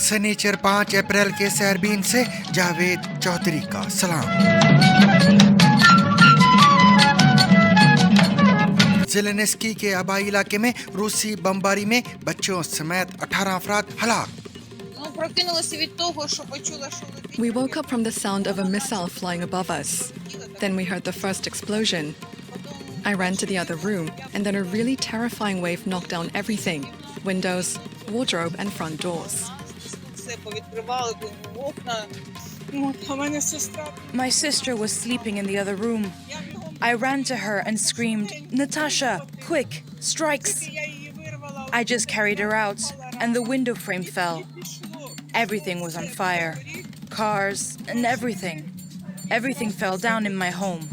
सनीचर 5 अप्रैल के सैरबीन से जावेद चौधरी का सलाम। ज़ेलेंस्की के आबाई इलाके में रूसी बमबारी में बच्चों समेत 18 अफराद हलाक। We woke up from the sound of a missile flying above us. Then we heard the first explosion. I ran to the other room, and then a really terrifying wave knocked down everything: windows, wardrobe, and front doors. My sister was sleeping in the other room. I ran to her and screamed, "Natasha, quick, strikes!" I just carried her out, and the window frame fell. Everything was on fire. Cars and everything. Everything fell down in my home.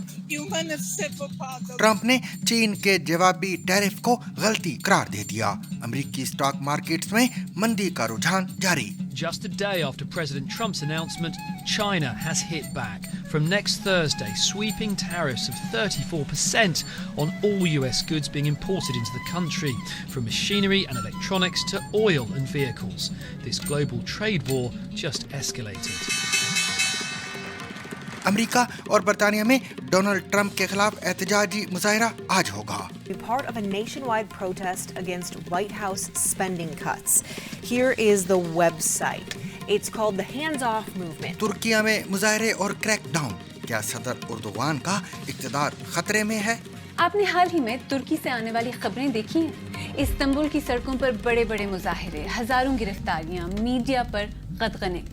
Trump ने चीन के जवाबी tariff को गलती करार दे दिया। अमेरिकी stock markets में मंदी का रुझान जारी। Just a day after President Trump's announcement, China has hit back. From next Thursday, sweeping tariffs of 34% on all US goods being imported into the country, from machinery and electronics to oil and vehicles. This global trade war just escalated. America और बर्तानिया में Donald Trump के खिलाफ एहतजाजी मुजाहिरा आज होगा। Part of a nationwide protest against White House spending cuts. Here is the website. It's called the Hands Off Movement. Türkiye में मुजाहिरे और crackdown. क्या सदर उर्दुगान का इक़्तिदार खतरे में है? आपने हाल ही में तुर्की से आने वाली खबरें देखी हैं? इस्तांबुल की सड़कों पर बड़े बड़े मुजाहिरे, हजारों गिरफ्तारियां, मीडिया पर कदगने।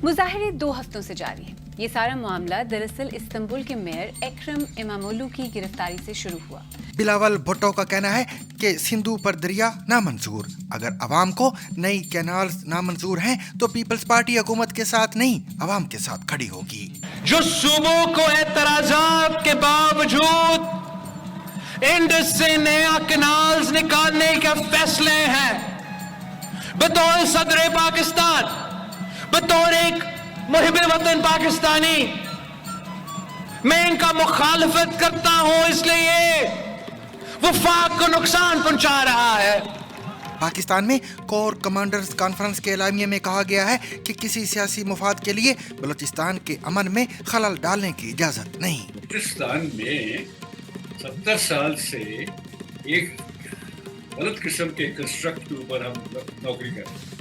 मुजाहिरे 2 हफ्तों से जारी हैं। ये सारा मामला दरअसल इस्तांबुल के मेयर एकरम इमामोगलू की गिरफ्तारी से शुरू हुआ। बिलावल भुट्टो का कहना है कि सिंधु पर दरिया नामंजूर। अगर अवाम को नई कैनाल्स नामंजूर हैं तो पीपल्स पार्टी हुकूमत के साथ नहीं, अवाम के साथ खड़ी होगी। जो सूबों को एतराज़ात के बावजूद इंडस से नया कैनाल्स निकालने के फैसले हैं, बतौर सदर पाकिस्तान, बतौर एक मुहिब वतन पाकिस्तानी, मैं इनका मुखालफत करता हूं, इसलिए वफाक को नुकसान पहुंचा रहा है। पाकिस्तान में कोर कमांडर्स कॉन्फ्रेंस के एलामिये में कहा गया है कि किसी सियासी मुफाद के लिए बलूचिस्तान के अमन में खलल डालने की इजाजत नहीं। पाकिस्तान में 70 साल से एक गलत किस्म के कंस्ट्रक्ट के ऊपर हम नौकरी कर रहे हैं।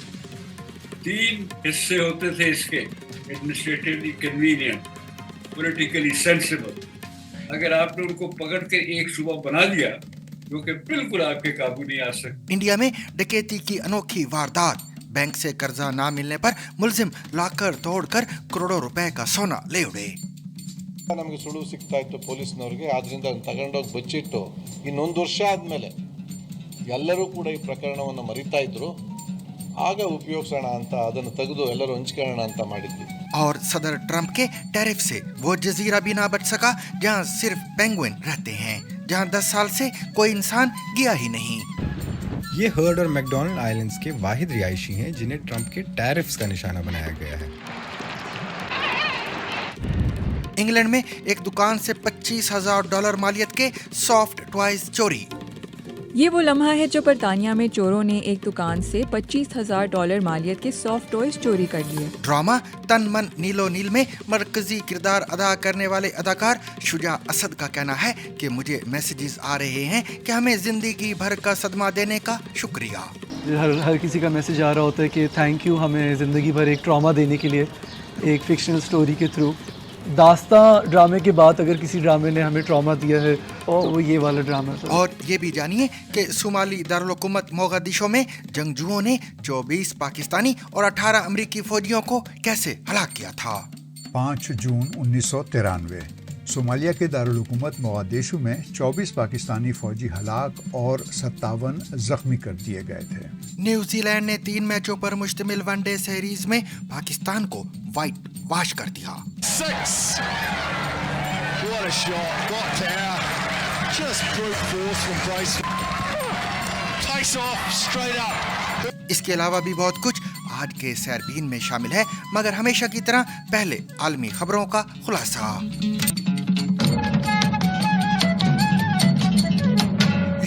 3 हिस्से होते थे इसके: एडमिनिस्ट्रेटिवली कन्वीनियंट, पॉलिटिकली सेंसिबल। अगर आपने उनको पकड़ के एक सूबा बना दिया जो कि बिल्कुल आपके काबू नहीं आ सकती। इंडिया में डकैती की अनोखी वारदात। बैंक से कर्जा ना मिलने पर मुलजिम लाकर तोड़कर करोड़ों रुपए का सोना ले उड़े। ನಮಗೆ ಸುಳು ಸಿಗ್ತಾ ಇತ್ತು ಪೊಲೀಸ್ನವರಿಗೆ, ಆದ್ರಿಂದ ತಗೊಂಡೋಗಿ ಬಚ್ಚಿಟ್ಟು ಇನ್ನೊಂದು ವರ್ಷ ಆದ್ಮೇಲೆ ಎಲ್ಲರೂ ಕೂಡ ಈ ಪ್ರಕರಣವನ್ನು ಮರಿತಾ ಇದ್ರು, ಆಗ ಉಪಯೋಗಿಸೋಣ ಅಂತ ಅದನ್ನು ತೆಗೆದು ಎಲ್ಲರೂ ಹಂಚ್ಕೊಳ್ಳೋಣ ಅಂತ ಮಾಡಿದ್ವಿ। और सदर ट्रंप के टैरिफ से वो जजीरा भी ना बच सका जहां सिर्फ पेंगुइन रहते हैं, जहां 10 साल से कोई इंसान गया ही नहीं। ये हर्ड और मैकडोनल्ड आइलैंड्स के वाहिद रिहायशी हैं जिन्हें ट्रंप के टैरिफ्स का निशाना बनाया गया है। इंग्लैंड में एक दुकान से $25,000 मालियत के सॉफ्ट टॉयज चोरी। ये वो लम्हा है जब बर्तानिया में चोरों ने एक दुकान से $25,000 मालियत के सॉफ्ट टॉयज चोरी कर लिए। ड्रामा तन मन नीलो नील में मरकजी किरदार अदा करने वाले अदाकार शुजा असद का कहना है कि मुझे मैसेजेस आ रहे हैं कि हमें जिंदगी भर का सदमा देने का शुक्रिया। हर किसी का मैसेज आ रहा होता है कि थैंक यू हमें ज़िंदगी भर एक ट्रॉमा देने के लिए, एक फिक्शनल स्टोरी के थ्रू। दास्तां ड्रामे के बाद अगर किसी ड्रामे ने हमें ट्रॉमा दिया है और वो ये वाला ड्रामा है। और ये भी जानिए कि सोमाली दारुल हुकूमत मोगादिशो में जंगजुओं ने 24 पाकिस्तानी और 18 अमरीकी फौजियों को कैसे हलाक किया था। 5 जून 1993 सोमालिया के दारुल हुकूमत मोगादिशो में 24 पाकिस्तानी फौजी हलाक और 57 जख्मी कर दिए गए थे। न्यूजीलैंड ने 3 मैचों पर मुश्तमिल वनडे सीरीज में पाकिस्तान को व्हाइट वाश कर दिया। 6. What a shot. Got there. Just brute force from Bryce. Takes off straight up. इसके अलावा भी बहुत कुछ आज के सैरबीन में शामिल है, मगर हमेशा की तरह पहले आलमी खबरों का खुलासा।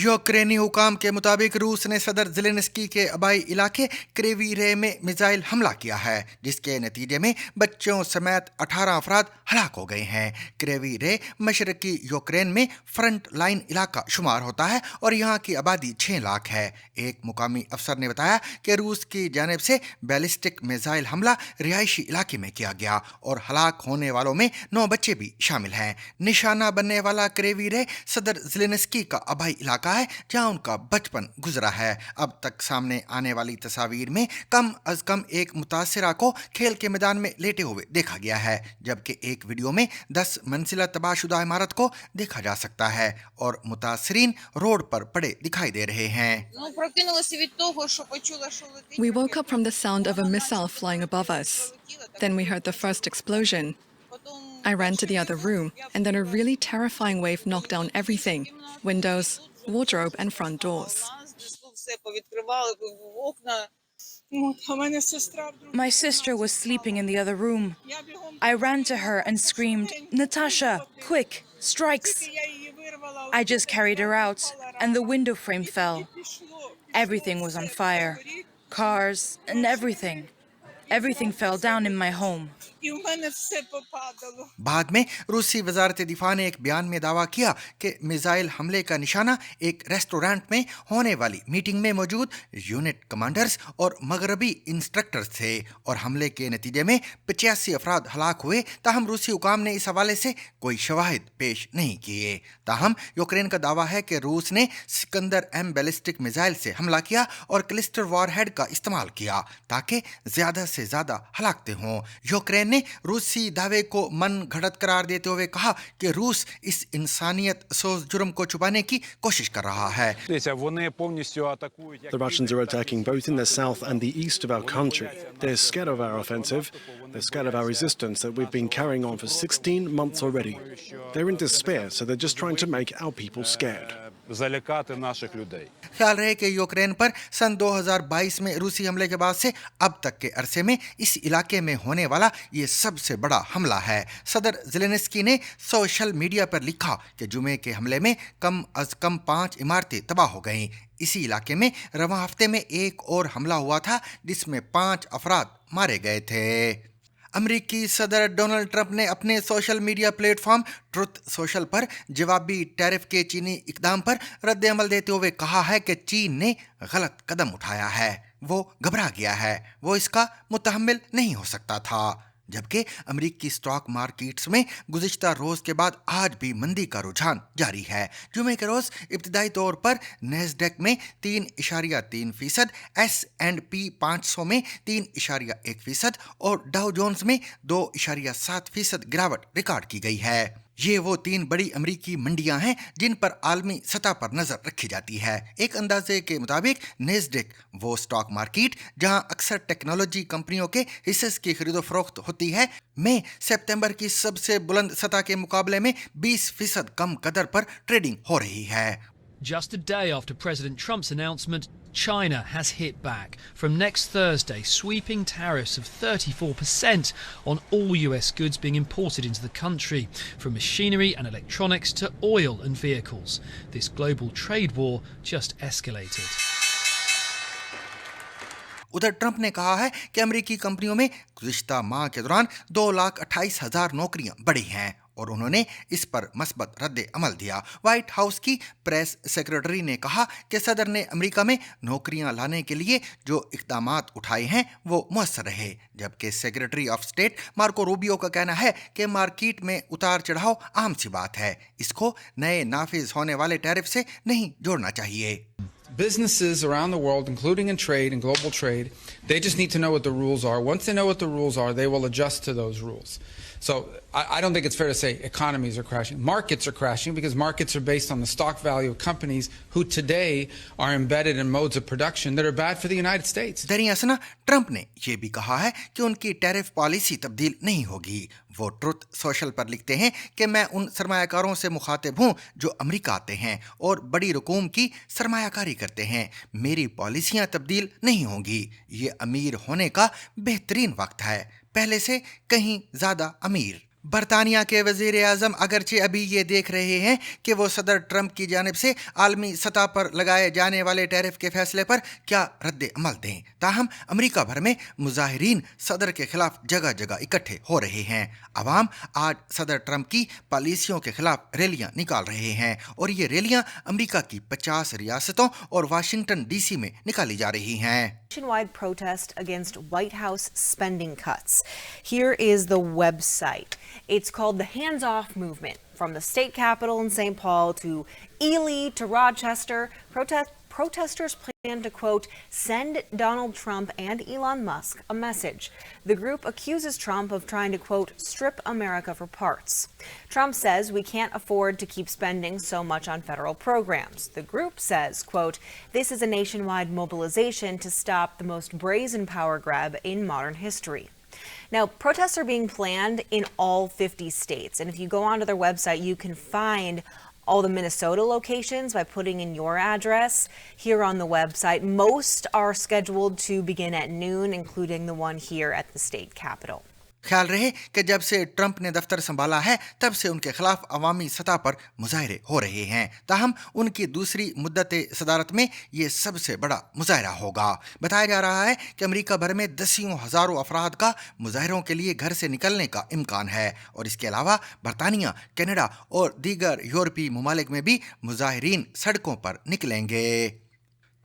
यूक्रेनी हुकाम के मुताबिक रूस ने सदर ज़ेलेंस्की के आबाई इलाके क्रेवी रे में मिसाइल हमला किया है, जिसके नतीजे में बच्चों समेत 18 अफराद हलाक हो गए हैं। क्रेवी रे मशरकी यूक्रेन में फ्रंट लाइन इलाका शुमार होता है और यहाँ की आबादी 6 लाख है। एक मुकामी अफसर ने बताया कि रूस की जानिब से बैलिस्टिक मिसाइल हमला रिहायशी इलाके में किया गया और हलाक होने वालों में 9 बच्चे भी शामिल हैं। निशाना बनने वाला क्रेवी रे सदर ज़ेलेंस्की का आबाई इलाका है, जहां उनका बचपन गुजरा है। अब तक सामने आने वाली तस्वीर में कम अज कम एक मुतासिरा को खेल के मैदान में लेटे हुए देखा गया है, जबकि एक वीडियो में 10 मंजिला तबाहशुदा इमारत को देखा जा सकता है और मुतासरीन रोड पर पड़े दिखाई दे रहे हैं। We woke up from the sound of a missile flying above us. Then we heard the first explosion. I ran to the other room, and then a really terrifying wave knocked down everything: windows, wardrobe, and front doors. My sister was sleeping in the other room. I ran to her and screamed, "Natasha, quick, strikes!" I just carried her out, and the window frame fell. Everything was on fire. Cars and everything. Everything fell down in my home. बाद में रूसी वजारत दिफा ने एक बयान में दावा किया कि मिसाइल हमले का निशाना एक रेस्टोरेंट में होने वाली मीटिंग में मौजूद यूनिट कमांडर्स और मगरबी इंस्ट्रक्टर्स थे और हमले के नतीजे में 85 अफराद हलाक हुए। ताहम रूसी हुकाम ने इस हवाले से कोई शवाहिद पेश नहीं किए। ताहम यूक्रेन का दावा है कि रूस ने सिकंदर एम बैलिस्टिक मिसाइल से हमला किया और क्लस्टर वॉरहेड का इस्तेमाल किया ताकि ज्यादा से ज्यादा हलाकतें हों। यूक्रेन ने रूसी दावे को मन घड़त करार देते हुए कहा कि रूस इस इंसानियत सोज जुर्म को छुपाने की कोशिश कर रहा है। The Russians are attacking both in the south and the east of our country. They're scared of our offensive. They're scared of our resistance that we've been carrying on for 16 months already. They're in despair, so they're just trying to make our people scared. ख्याल रहे कि Ukraine पर सन 2022 में रूसी हमले के बाद से अब तक के अरसे में इस इलाके में होने वाला ये सबसे बड़ा हमला है। सदर ज़ेलेंस्की ने सोशल मीडिया पर लिखा कि जुमे के हमले में कम अज कम 5 इमारतें तबाह हो गईं। इसी इलाके में रवां हफ्ते में एक और हमला हुआ था जिसमें 5 अफराद मारे गए थे। अमरीकी सदर डोनाल्ड ट्रंप ने अपने social media platform truth social पर जवाबी टैरिफ के चीनी इकदाम पर रद्द अमल देते हुए कहा है कि चीन ने गलत कदम उठाया है, वो घबरा गया है, वो इसका मुतहम्मिल नहीं हो सकता था। जबकि अमरीकी स्टॉक मार्केट्स में गुज़िश्ता रोज़ के बाद आज भी मंदी का रुझान जारी है। जुमे के रोज़ इब्तिदाई तौर पर नैस्डैक में 3.3%, S&P 500 में 3.1% और डाउ जोन्स में 2.7% गिरावट रिकॉर्ड की गई है। ये वो 3 बड़ी अमरीकी मंडियां हैं जिन पर आलमी सतह पर नजर रखी जाती है। एक अंदाजे के मुताबिक नैस्डैक वो स्टॉक मार्केट जहां अक्सर टेक्नोलॉजी कंपनियों के हिस्से की खरीदो फरोख्त होती है, में सितंबर की सबसे बुलंद सतह के मुकाबले में 20% कम कदर पर ट्रेडिंग हो रही है। Just a day after President Trump's announcement, China has hit back. From next Thursday, sweeping tariffs of 34% on all US goods being imported into the country, from machinery and electronics to oil and vehicles. This global trade war just escalated. उधर Trump ने कहा है कि अमेरिकी कंपनियों में गुज़िश्ता माह के दौरान 2,28,000 नौकरियां बढ़ी हैं और उन्होंने इस पर मस्बत रद्द अमल दिया। व्हाइट हाउस की प्रेस सेक्रेटरी ने कहा कि सदर ने अमेरिका में नौकरियां लाने के लिए जो इक़दामात उठाए हैं वो मुअस्सर रहे, जबकि secretary of state Marco Rubio का कहना है कि मार्केट में उतार चढ़ाव आम सी बात है, इसको नए नाफिज होने वाले टैरिफ से नहीं जोड़ना चाहिए। Businesses around the world, including in trade and global trade, they just need to know what the rules are. Once they know what the rules are, they will adjust to those rules. So I don't think it's fair to say economies are crashing. Markets are crashing because markets are based on the stock value of companies who today are embedded in modes of production that are bad for the United States. दरअसल Trump ने यह भी कहा है कि उनकी tariff policy तब्दील नहीं होगी। वो ट्रुथ सोशल पर लिखते हैं कि मैं उन सरमायाकारों से मुखातिब हूं जो अमेरिका आते हैं और बड़ी रकूम की सरमायाकारी करते हैं। मेरी पॉलिसियां तब्दील नहीं होंगी। ये अमीर होने का बेहतरीन वक्त है, पहले से कहीं ज्यादा अमीर। برطانیہ کے وزیر اعظم اگرچہ ابھی یہ دیکھ رہے ہیں کہ وہ صدر ٹرمپ کی جانب سے عالمی سطح پر لگائے جانے والے ٹیرف کے فیصلے پر کیا رد عمل دیں، تاہم امریکہ بھر میں مظاہرین صدر کے خلاف جگہ جگہ اکٹھے ہو رہے ہیں۔ عوام آج صدر ٹرمپ کی پالیسیوں کے خلاف ریلیاں نکال رہے ہیں اور یہ ریلیاں امریکہ کی 50 ریاستوں اور واشنگٹن ڈی سی میں نکالی جا رہی ہیں۔ Nationwide protest against White House spending cuts. Here is the website. It's called the Hands Off Movement. From the state capitol in St. Paul to Ely to Rochester, protesters plan to, quote, send Donald Trump and Elon Musk a message. The group accuses Trump of trying to, quote, strip America for parts. Trump says we can't afford to keep spending so much on federal programs. The group says, quote, this is a nationwide mobilization to stop the most brazen power grab in modern history. Now, protests are being planned in all 50 states, and if you go onto their website, you can find all the Minnesota locations by putting in your address here on the website. Most are scheduled to begin at noon, including the one here at the state capitol. خیال رہے کہ جب سے Trump نے دفتر سنبھالا ہے تب سے ان کے خلاف عوامی سطح پر مظاہرے ہو رہے ہیں، تاہم ان کی دوسری مدت صدارت میں یہ سب سے بڑا مظاہرہ ہوگا۔ بتایا جا رہا ہے کہ امریکہ بھر میں دسیوں ہزاروں افراد کا مظاہروں کے لیے گھر سے نکلنے کا امکان ہے، اور اس کے علاوہ برطانیہ، کینیڈا اور دیگر یورپی ممالک میں بھی مظاہرین سڑکوں پر نکلیں گے۔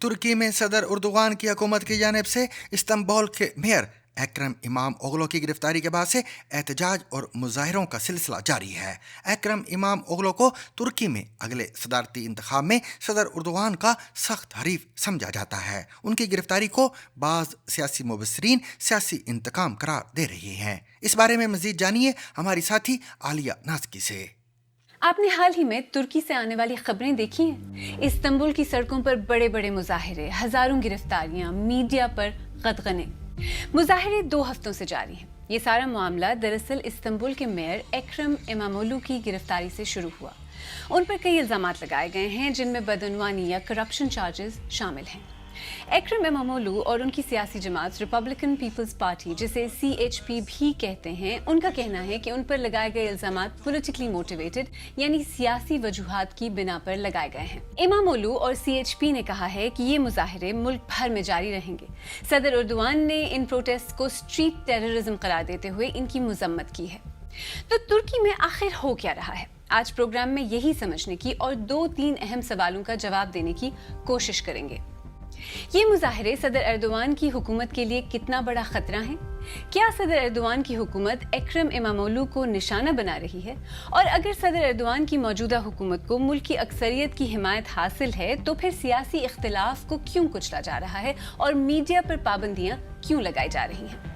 ترکی میں صدر اردوغان کی حکومت کی جانب سے استنبول کے میئر اکرم امام اوغلو کی گرفتاری کے بعد سے احتجاج اور مظاہروں کا سلسلہ جاری ہے۔ اکرم امام اوغلو کو ترکی میں اگلے صدارتی انتخاب میں صدر اردوغان کا سخت حریف سمجھا جاتا ہے۔ ان کی گرفتاری کو بعض سیاسی مبصرین سیاسی انتقام قرار دے رہے ہیں۔ اس بارے میں مزید جانیے ہماری ساتھی عالیہ نازکی سے۔ آپ نے حال ہی میں ترکی سے آنے والی خبریں دیکھی ہیں؟ استنبول کی سڑکوں پر بڑے بڑے مظاہرے، ہزاروں گرفتاریاں، میڈیا پر قدغنیں۔ مظاہرے 2 ہفتوں سے جاری ہیں۔ یہ سارا معاملہ دراصل استنبول کے میئر اکرم امامولو کی گرفتاری سے شروع ہوا۔ ان پر کئی الزامات لگائے گئے ہیں جن میں بدعنوانی یا کرپشن چارجز شامل ہیں۔ اکرم امامولو اور ان کی سیاسی جماعت ریپبلکن پیپلز پارٹی، جسے CHP بھی کہتے ہیں، ان کا کہنا ہے کہ ان پر لگائے گئے الزامات پولیٹیکلی موٹیویٹڈ یعنی سیاسی وجوہات کی بنا پر لگائے گئے ہیں۔ امامولو اور CHP نے کہا ہے کہ یہ مظاہرے ملک بھر میں جاری رہیں گے۔ صدر اردوغان نے ان پروٹیسٹ کو اسٹریٹ ٹیررزم قرار دیتے ہوئے ان کی مذمت کی ہے۔ تو ترکی میں آخر ہو کیا رہا ہے؟ آج پروگرام میں یہی سمجھنے کی اور 2-3 اہم سوالوں کا جواب دینے کی کوشش کریں گے۔ یہ مظاہرے صدر اردوغان کی حکومت کے لیے کتنا بڑا خطرہ ہیں؟ کیا صدر اردوغان کی حکومت اکرم امامولو کو نشانہ بنا رہی ہے؟ اور اگر صدر اردوغان کی موجودہ حکومت کو ملک کی اکثریت کی حمایت حاصل ہے تو پھر سیاسی اختلاف کو کیوں کچلا جا رہا ہے اور میڈیا پر پابندیاں کیوں لگائی جا رہی ہیں؟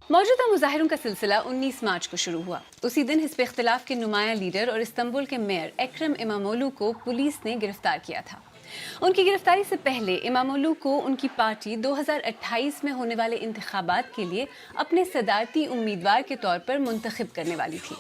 موجودہ مظاہروں کا سلسلہ 19 مارچ کو شروع ہوا۔ اسی دن حزب اختلاف کے نمایاں لیڈر اور استنبول کے میئر اکرم امامولو کو پولیس نے گرفتار کیا تھا۔ ان کی گرفتاری سے پہلے امامولو کو ان کی پارٹی 2028 میں ہونے والے انتخابات کے لیے اپنے صدارتی امیدوار کے طور پر منتخب کرنے والی تھی۔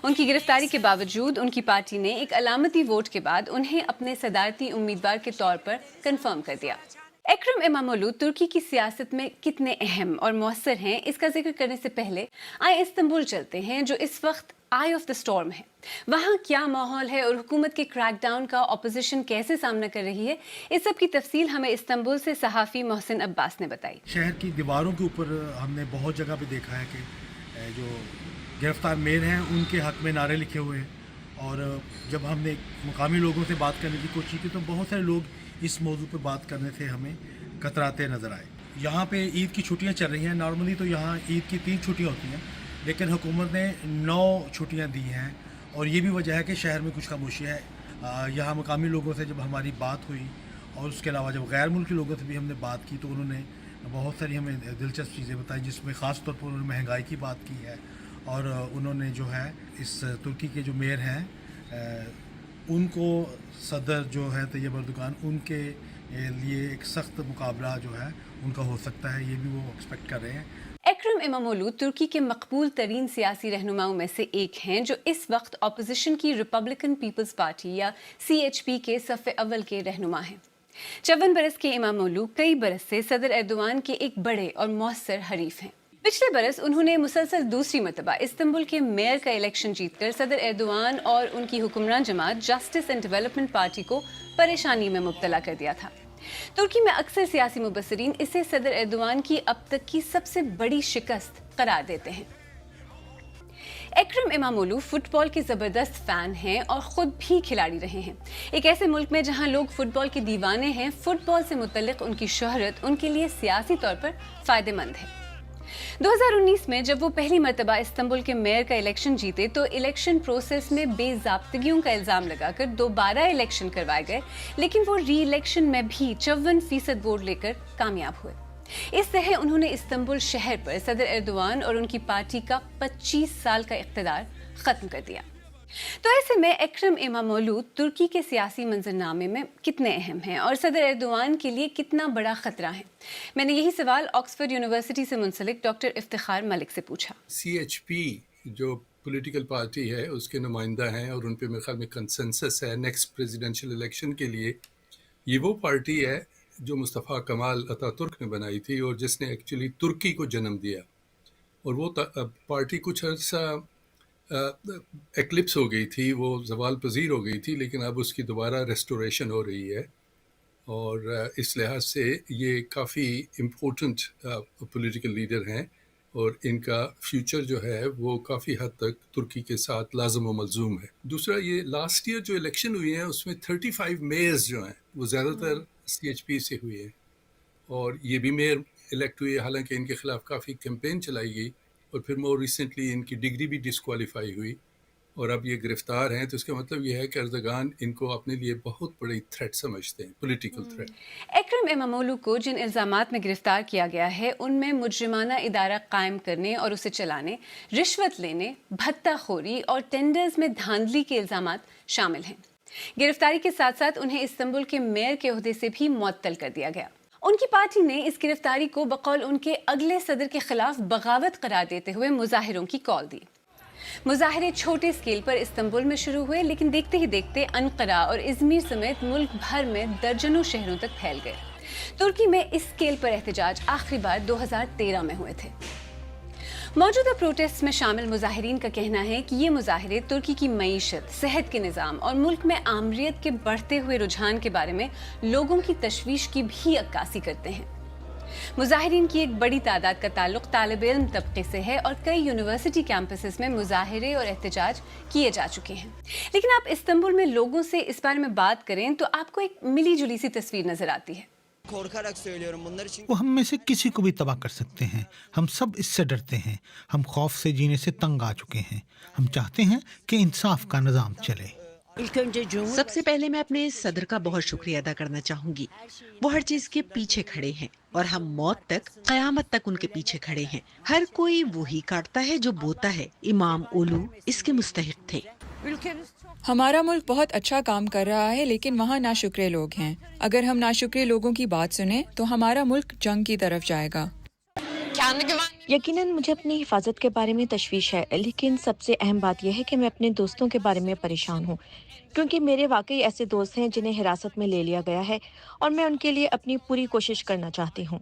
ان کی گرفتاری کے باوجود ان کی پارٹی نے ایک علامتی ووٹ کے بعد انہیں اپنے صدارتی امیدوار کے طور پر کنفرم کر دیا۔ اکرم امامولو ترکی کی سیاست میں کتنے اہم اور مؤثر ہیں، اس کا ذکر کرنے سے پہلے آئے استنبول چلتے ہیں جو اس وقت آئی آف دا اسٹارم ہے۔ وہاں کیا ماحول ہے اور حکومت کے کریک ڈاؤن کا اپوزیشن کیسے سامنا کر رہی ہے، اس سب کی تفصیل ہمیں استنبول سے صحافی محسن عباس نے بتائی۔ شہر کی دیواروں کے اوپر ہم نے بہت جگہ پہ دیکھا ہے کہ جو گرفتار میئر ہیں ان کے حق میں نعرے لکھے ہوئے ہیں، اور جب ہم نے مقامی لوگوں سے بات کرنے کی کوشش کی تو بہت سارے لوگ اس موضوع پہ بات کرنے سے ہمیں کتراتے نظر آئے۔ یہاں پہ عید کی چھٹیاں چل رہی ہیں، نارملی تو یہاں عید کی 3 چھٹیاں ہوتی ہیں، لیکن حکومت نے 9 چھٹیاں دی ہیں، اور یہ بھی وجہ ہے کہ شہر میں کچھ خاموشی ہے۔ یہاں مقامی لوگوں سے جب ہماری بات ہوئی اور اس کے علاوہ جب غیر ملکی لوگوں سے بھی ہم نے بات کی تو انہوں نے بہت ساری ہمیں دلچسپ چیزیں بتائیں، جس میں خاص طور پر انہوں نے مہنگائی کی بات کی ہے، اور انہوں نے جو ہے اس ترکی کے جو میئر ہیں ان کو صدر جو ہے طیب اردوغان ان کے لیے ایک سخت مقابلہ جو ہے ان کا ہو سکتا ہے، یہ بھی وہ ایکسپیکٹ کر رہے ہیں۔ اکرم امامولو ترکی کے مقبول ترین سیاسی رہنماؤں میں سے ایک ہیں جو اس وقت اپوزیشن کی ریپبلکن پیپلز پارٹی یا CHP کے صف اول کے رہنما ہیں۔ 54 बरस के इमामोलू कई बरस से सदर एर्दोआन के एक बड़े और मौसर हरीफ हैं। पिछले बरस उन्होंने मुसलसल दूसरी मरतबा इस्तांबुल के मेयर का इलेक्शन जीतकर सदर एर्दोआन और उनकी हुक्मरान जमात जस्टिस एंड डेवलपमेंट पार्टी को परेशानी में मुब्तला कर दिया था। तुर्की में अक्सर सियासी मुबस्सिरीन इसे सदर एर्दोआन की अब तक की सबसे बड़ी शिकस्त करार देते हैं। एक्रम इमामोलू फुटबॉल के ज़बरदस्त फ़ैन हैं और ख़ुद भी खिलाड़ी रहे हैं। एक ऐसे मुल्क में जहां लोग फुटबॉल के दीवाने हैं, फुटबॉल से मुतल्लिक़ उनकी शोहरत उनके लिए सियासी तौर पर फ़ायदेमंद है। 2019 में जब वो पहली मरतबा इस्तांबुल के मेयर का इलेक्शन जीते तो इलेक्शन प्रोसेस में बेज़ाब्तगियों का इल्ज़ाम लगाकर दोबारा इलेक्शन करवाए गए, लेकिन वो री इलेक्शन में भी 54% वोट लेकर कामयाब हुए। इस तरह उन्होंने इस्तांबुल शहर पर सदर एर्दोआन और उनकी पार्टी का 25 साल का इक़्तिदार ख़त्म कर दिया। तो ऐसे में एक्रम इमामोलू तुर्की के सियासी मंजरनामे में कितने अहम हैं और सदर एर्दोआन के लिए कितना बड़ा ख़तरा है? मैंने यही सवाल ऑक्सफोर्ड यूनिवर्सिटी से मुंसलिक डॉक्टर इफ्तिखार मलिक से पूछा। CHP जो पॉलिटिकल पार्टी है उसके नुमाइंदा हैं और उन पे मेरे ख्याल में कंसेंसस है नेक्स्ट प्रेसिडेंशियल इलेक्शन के लिए। ये वो पार्टी है जो मुस्तफ़ा कमाल अतातुर्क ने बनाई थी और जिसने एक्चुअली तुर्की को जन्म दिया, और वो पार्टी कुछ अर्सा एक्लिप्स हो गई थी, वो ज़वाल पजीर हो गई थी, लेकिन अब उसकी दोबारा रेस्टोरेशन हो रही है और इस लिहाज से ये काफ़ी इम्पोर्टेंट पॉलिटिकल लीडर हैं और इनका फ्यूचर जो है वो काफ़ी हद तक तुर्की के साथ लाज़िम व मलज़ूम है। दूसरा, ये लास्ट ईयर जो इलेक्शन हुई है उसमें 35 मेयर्स जो हैं वो ज़्यादातर CHP से हुई है और ये भी मेयर इलेक्ट हुए, हालांकि इनके ख़िलाफ़ काफ़ी कैंपेन चलाई गई और फिर मोर रिसेंटली इनकी डिग्री भी डिस्क्वालीफाई हुई और अब ये गिरफ्तार हैं। तो इसका मतलब ये है कि अर्दगान इनको अपने लिए बहुत बड़ी थ्रेट समझते हैं, पॉलिटिकल थ्रेट। एक्रम इमामोलू को जिन इल्ज़ामात में गिरफ्तार किया गया है उनमें मुजरिमाना इदारा कायम करने और उसे चलाने, रिश्वत लेने, भत्ताखोरी और टेंडर्स में धांधली के इल्ज़ामात शामिल हैं। गिरफ्तारी के साथ साथ उन्हें इस्तांबुल के मेयर के ओहदे से भी मुअत्तल कर दिया गया। उनकी पार्टी ने इस गिरफ्तारी को बकौल उनके अगले सदर के खिलाफ बगावत करार देते हुए मुजाहिरों की कॉल दी। मुजाहिरे छोटे स्केल पर इस्तांबुल में शुरू हुए, लेकिन देखते ही देखते अनकरा और इज़मिर समेत मुल्क भर में दर्जनों शहरों तक फैल गए। तुर्की में इस स्केल पर एहतजाज आखिरी बार 2013 में हुए थे। मौजूदा प्रोटेस्ट में शामिल मुजाहिरीन का कहना है कि ये मुजाहिरे तुर्की की मईशत, सेहत के निज़ाम और मुल्क में आमरीत के बढ़ते हुए रुझान के बारे में लोगों की तशवीश की भी अक्कासी करते हैं। मुजाहिरीन की एक बड़ी तादाद का ताल्लुक तालिब इल्म तबके से है और कई यूनिवर्सिटी कैंपसेस में मुजाहिरे और एहतजाज किए जा चुके हैं। लेकिन आप इस्तांबुल में लोगों से इस बारे में बात करें तो आपको एक मिली जुली सी तस्वीर नजर आती है। वो हम में से किसी को भी तबाह कर सकते हैं। हम सब इससे डरते हैं। हम खौफ से जीने से तंग आ चुके हैं। हम चाहते हैं कि इंसाफ का निज़ाम चले। सबसे पहले मैं अपने सदर का बहुत शुक्रिया अदा करना चाहूंगी। वो हर चीज के पीछे खड़े हैं और हम मौत तक, कयामत तक उनके पीछे खड़े हैं। हर कोई वही काटता है जो बोता है। इमाम ओलू इसके मुस्तहिक थे। हमारा मुल्क बहुत अच्छा काम कर रहा है, लेकिन वहाँ नाशुक्रे लोग हैं। अगर हम नाशुक्रे लोगों की बात सुने तो हमारा मुल्क जंग की तरफ जाएगा। यकीनन मुझे अपनी हिफाजत के बारे में तशवीश है, लेकिन सबसे अहम बात यह है कि मैं अपने दोस्तों के बारे में परेशान हूँ, क्योंकि मेरे वाकई ऐसे दोस्त हैं जिन्हें हिरासत में ले लिया गया है और मैं उनके लिए अपनी पूरी कोशिश करना चाहती हूँ।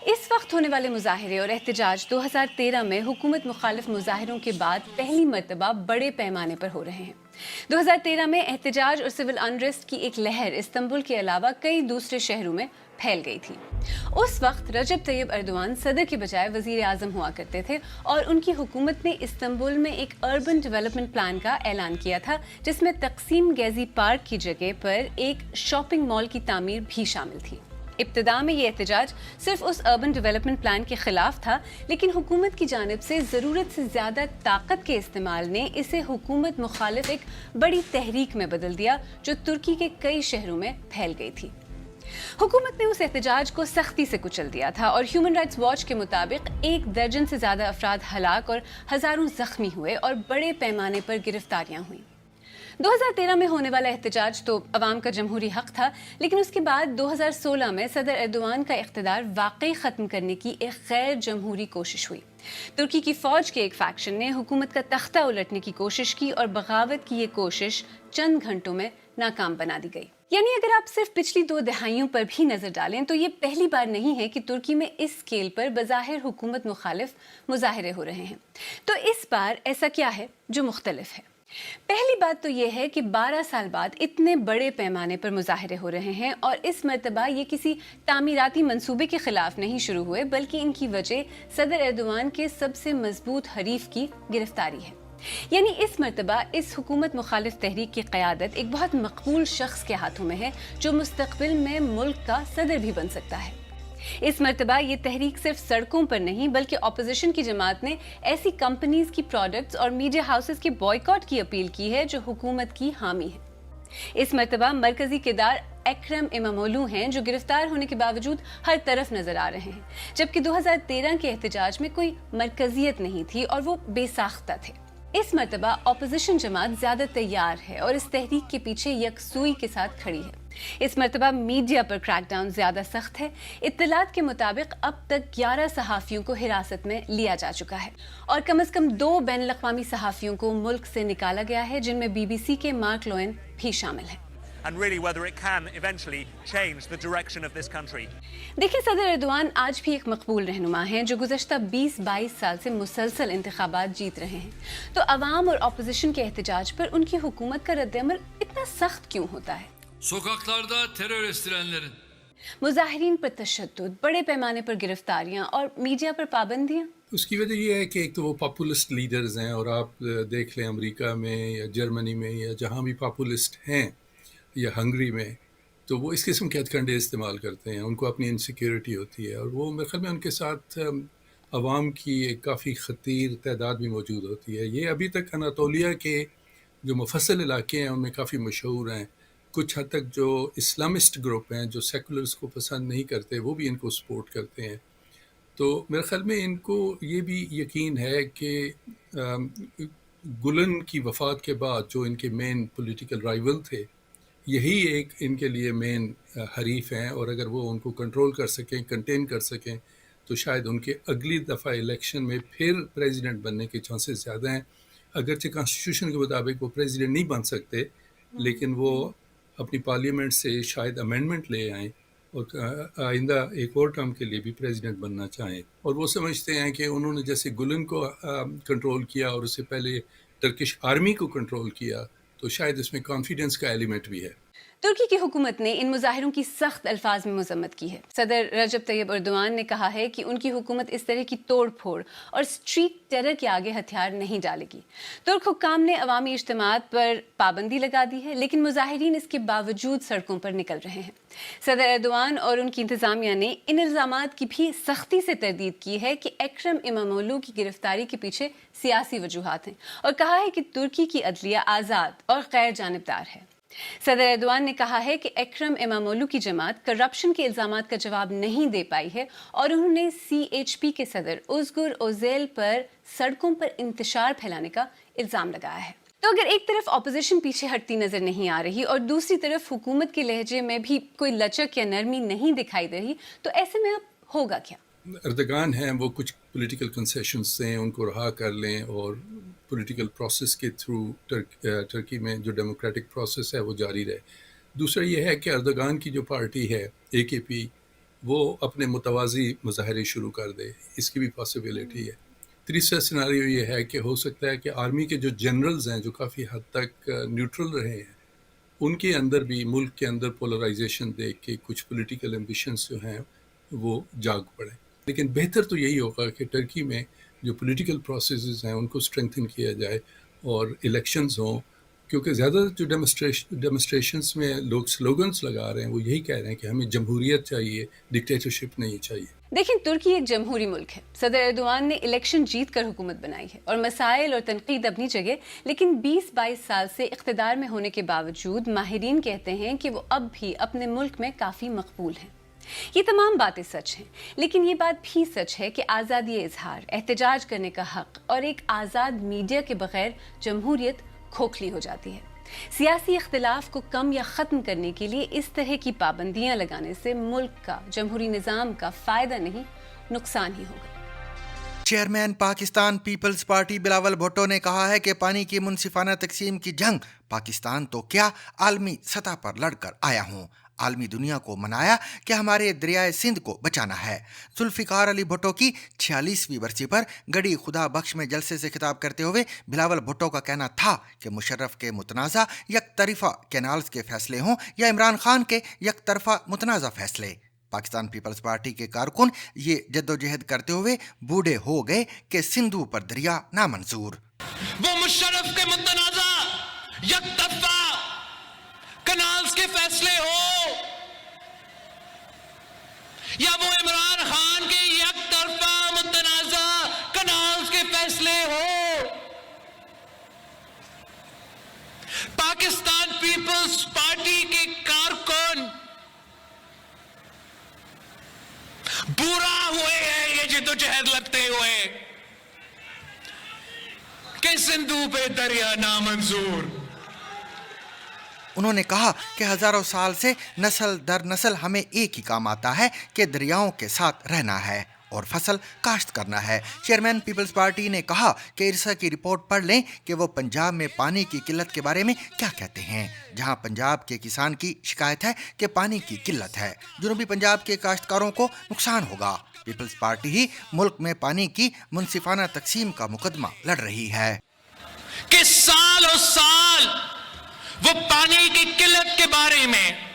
इस वक्त होने वाले मुजाहिरे और एहतजाज 2013 में हुकूमत मुखालिफ मुजाहिरों के बाद पहली मरतबा बड़े पैमाने पर हो रहे हैं। 2013 में एहतजाज और सिविल अनरेस्ट की एक लहर इस्तांबुल के अलावा कई दूसरे शहरों में फैल गई थी। उस वक्त रजब तैयब एर्दोआन सदर के बजाय वजीर आज़म हुआ करते थे और उनकी हुकूमत ने इस्तांबुल में एक अर्बन डेवलपमेंट प्लान का ऐलान किया था, जिसमें तकसीम गैजी पार्क की जगह पर एक शॉपिंग मॉल की तामीर भी शामिल थी। इब्तिदा में ये एहतजाज सिर्फ उस अर्बन डेवलपमेंट प्लान के खिलाफ था, लेकिन हुकूमत की जानिब से ज़रूरत से ज़्यादा ताकत के इस्तेमाल ने इसे हुकूमत मुखालिफ एक बड़ी तहरीक में बदल दिया, जो तुर्की के कई शहरों में फैल गई थी। हुकूमत ने उस एहतजाज को सख्ती से कुचल दिया था और ह्यूमन राइट्स वॉच के मुताबिक 1 दर्जन से ज़्यादा अफराद हलाक और हज़ारों जख्मी हुए और बड़े पैमाने पर गिरफ्तारियां हुई। 2013 में होने वाला एहतजाज तो अवाम का जमहूरी हक था, लेकिन उसके बाद 2016 में सदर एर्दोआन का इख्तिदार वाकई ख़त्म करने की एक गैर जमहूरी कोशिश हुई। तुर्की की फ़ौज के एक फैक्शन ने हुकूमत का तख्ता उलटने की कोशिश की और बगावत की ये कोशिश चंद घंटों में नाकाम बना दी गई। یعنی اگر آپ صرف پچھلی 2 دہائیوں پر بھی نظر ڈالیں تو یہ پہلی بار نہیں ہے کہ ترکی میں اس اسکیل پر بظاہر حکومت مخالف مظاہرے ہو رہے ہیں. تو اس بار ایسا کیا ہے جو مختلف ہے؟ پہلی بات تو یہ ہے کہ 12 سال بعد اتنے بڑے پیمانے پر مظاہرے ہو رہے ہیں اور اس مرتبہ یہ کسی تعمیراتی منصوبے کے خلاف نہیں شروع ہوئے بلکہ ان کی وجہ صدر ایردوان کے سب سے مضبوط حریف کی گرفتاری ہے. یعنی اس مرتبہ اس حکومت مخالف تحریک کی قیادت ایک بہت مقبول شخص کے ہاتھوں میں ہے جو مستقبل میں ملک کا صدر بھی بن سکتا ہے. اس مرتبہ یہ تحریک صرف سڑکوں پر نہیں بلکہ اپوزیشن کی جماعت نے ایسی کمپنیز کی پروڈکٹس اور میڈیا ہاؤسز کے بائیکاٹ کی اپیل کی ہے جو حکومت کی حامی ہے. اس مرتبہ مرکزی کردار اکرم امامولو ہیں جو گرفتار ہونے کے باوجود ہر طرف نظر آ رہے ہیں، جبکہ 2013 کے احتجاج میں کوئی مرکزیت نہیں تھی اور وہ بے ساختہ تھے. اس مرتبہ اپوزیشن جماعت زیادہ تیار ہے اور اس تحریک کے پیچھے یکسوئی کے ساتھ کھڑی ہے. اس مرتبہ میڈیا پر کریک ڈاؤن زیادہ سخت ہے. اطلاعات کے مطابق اب تک 11 صحافیوں کو حراست میں لیا جا چکا ہے اور کم از کم 2 بین الاقوامی صحافیوں کو ملک سے نکالا گیا ہے جن میں BBC کے مارک لوئن بھی شامل ہیں. And really whether it can eventually change the direction of this country. دیکھیں صدر ایردوان آج بھی ایک مقبول رہنما ہیں جو گزشتہ 20-22 سال سے مسلسل انتخابات جیت رہے ہیں. تو عوام اور اپوزیشن کے احتجاج پر ان کی حکومت کا رد عمل اتنا سخت کیوں ہوتا ہے؟ Sokaklarda terör estirenlerin. مظاہرین پر تشدد، بڑے پیمانے پر گرفتاریاں اور میڈیا پر پابندیاں. اس کی وجہ یہ ہے کہ ایک تو وہ پاپولسٹ لیڈرز ہیں اور آپ دیکھ لیں امریکہ میں یا جرمنی میں یا جہاں بھی پاپولسٹ ہیں یا ہنگری میں، تو وہ اس قسم کے ہتھ کنڈے استعمال کرتے ہیں. ان کو اپنی انسیکیورٹی ہوتی ہے اور وہ میرے خیال میں ان کے ساتھ عوام کی ایک کافی خطیر تعداد بھی موجود ہوتی ہے. یہ ابھی تک اناطولیہ کے جو مفصل علاقے ہیں ان میں کافی مشہور ہیں. کچھ حد تک جو اسلامسٹ گروپ ہیں جو سیکولرز کو پسند نہیں کرتے وہ بھی ان کو سپورٹ کرتے ہیں. تو میرے خیال میں ان کو یہ بھی یقین ہے کہ گلن کی وفات کے بعد جو ان کے مین پولیٹیکل رائیول تھے یہی ایک ان کے لیے مین حریف ہیں اور اگر وہ ان کو کنٹرول کر سکیں، کنٹین کر سکیں تو شاید ان کے اگلی دفعہ الیکشن میں پھر پریزیڈنٹ بننے کے چانسز زیادہ ہیں. اگرچہ کانسٹیٹیوشن کے مطابق وہ پریزیڈنٹ نہیں بن سکتے لیکن وہ اپنی پارلیمنٹ سے شاید امینڈمنٹ لے آئیں اور آئندہ ایک اور ٹرم کے لیے بھی پریزیڈنٹ بننا چاہیں. اور وہ سمجھتے ہیں کہ انہوں نے جیسے گلن کو کنٹرول کیا اور اس سے پہلے ٹرکش آرمی کو کنٹرول کیا تو شاید اس میں کانفیڈنس کا ایلیمنٹ بھی ہے. ترکی کی حکومت نے ان مظاہروں کی سخت الفاظ میں مذمت کی ہے. صدر رجب طیب ایردوان نے کہا ہے کہ ان کی حکومت اس طرح کی توڑ پھوڑ اور اسٹریٹ ٹیرر کے آگے ہتھیار نہیں ڈالے گی. ترک حکام نے عوامی اجتماعات پر پابندی لگا دی ہے لیکن مظاہرین اس کے باوجود سڑکوں پر نکل رہے ہیں. صدر ایردوان اور ان کی انتظامیہ نے ان الزامات کی بھی سختی سے تردید کی ہے کہ اکرم امامولو کی گرفتاری کے پیچھے سیاسی وجوہات ہیں اور کہا ہے کہ ترکی کی عدلیہ آزاد اور غیر جانبدار ہے. صدر ایردوان نے کہا ہے کہ اکرم امامولو کی جماعت کرپشن کے الزامات کا جواب نہیں دے پائی ہے اور انہوں نے CHP کے صدر اوزگر اوزیل پر سڑکوں پر انتشار پھیلانے کا الزام لگایا ہے. تو اگر ایک طرف اپوزیشن پیچھے ہٹتی نظر نہیں آ رہی اور دوسری طرف حکومت کے لہجے میں بھی کوئی لچک یا نرمی نہیں دکھائی دے رہی تو ایسے میں اب ہوگا کیا؟ اردگان ہیں وہ کچھ پولیٹیکل کنسیشنز ہیں ان کو رہا کر لیں اور پولیٹیکل پروسیس کے تھرو ترکی میں جو ڈیموکریٹک پروسیس ہے وہ جاری رہے. دوسرا یہ ہے کہ اردگان کی جو پارٹی ہے AKP وہ اپنے متوازی مظاہرے شروع کر دے، اس کی بھی پاسبلٹی ہے. تیسرا سیناریو یہ ہے کہ ہو سکتا ہے کہ آرمی کے جو جنرلز ہیں جو کافی حد تک نیوٹرل رہے ہیں ان کے اندر بھی ملک کے اندر پولرائزیشن دیکھ کے کچھ پولیٹیکل ایمبیشنز جو ہیں وہ جاگ پڑیں. لیکن بہتر تو یہی ہوگا کہ ترکی میں جو پولیٹیکل پروسیسز ہیں ان کو اسٹرینتھن کیا جائے اور الیکشنز ہوں، کیونکہ زیادہ جو ڈیمونسٹریشنز میں لوگ سلوگنز لگا رہے ہیں وہ یہی کہہ رہے ہیں کہ ہمیں جمہوریت چاہیے، ڈکٹیٹرشپ نہیں چاہیے. دیکھیں ترکی ایک جمہوری ملک ہے. صدر ایردوان نے الیکشن جیت کر حکومت بنائی ہے اور مسائل اور تنقید اپنی جگہ، لیکن 20-22 سال سے اقتدار میں ہونے کے باوجود ماہرین کہتے ہیں کہ وہ اب بھی اپنے ملک میں کافی مقبول ہیں. یہ تمام باتیں سچ ہیں لیکن یہ بات بھی سچ ہے کہ آزادی اظہار، احتجاج کرنے کا حق اور ایک آزاد میڈیا کے بغیر جمہوریت کھوکھلی ہو جاتی ہے. سیاسی اختلاف کو کم یا ختم کرنے کے لیے اس طرح کی پابندیاں لگانے سے ملک کا، جمہوری نظام کا فائدہ نہیں، نقصان ہی ہوگا. चेयरमैन पाकिस्तान पीपल्स पार्टी बिलावल भुट्टो ने कहा है कि पानी की मुनसिफाना तकसीम की जंग पाकिस्तान तो क्या आलमी सतह पर लड़कर आया हूँ। आलमी दुनिया को मनाया कि हमारे दरियाए सिंध को बचाना है। जुल्फिकार अली भुट्टो की 46वीं बरसी पर गड़ी खुदा बख्श में जलसे से खिताब करते हुए बिलावल भुट्टो का कहना था कि मुशर्रफ के मुतनाज़ा यकतरफा कैनाल्स के फैसले हों या इमरान खान के यकतरफा मुतनाज़ा फैसले, पाकिस्तान पीपल्स पार्टी के कारकुन ये जद्दोजहद करते हुए बूढ़े हो गए कि सिंधु पर दरिया नामंजूर। वो मुशर्रफ के मुतनाज़ा यकतरफा कैनाल्स के फैसले हो या वो इमरान खान के यकतरफा मुतनाज़ा कैनाल्स के फैसले हो, पाकिस्तान पीपल्स पार्टी के कारकुन बुरा हुए हैं ये जद्दोजहद लगते हुए कि सिंधु पे दरिया नामंजूर। उन्होंने कहा कि हजारों साल से नस्ल दर नस्ल हमें एक ही काम आता है कि दरियाओं के साथ रहना है और फसल काश्त करना है। चेयरमैन पीपल्स पार्टी ने कहा कि इरसा की रिपोर्ट पढ़ लें कि वो पंजाब में पानी की किल्लत के बारे में क्या कहते हैं। जहां पंजाब के किसान की शिकायत है कि पानी की किल्लत है, जनूबी पंजाब के काश्तकारों को नुकसान होगा। पीपल्स पार्टी ही मुल्क में पानी की मुनसिफाना तकसीम का मुकदमा लड़ रही है कि सालों साल वो पानी की किल्लत के बारे में,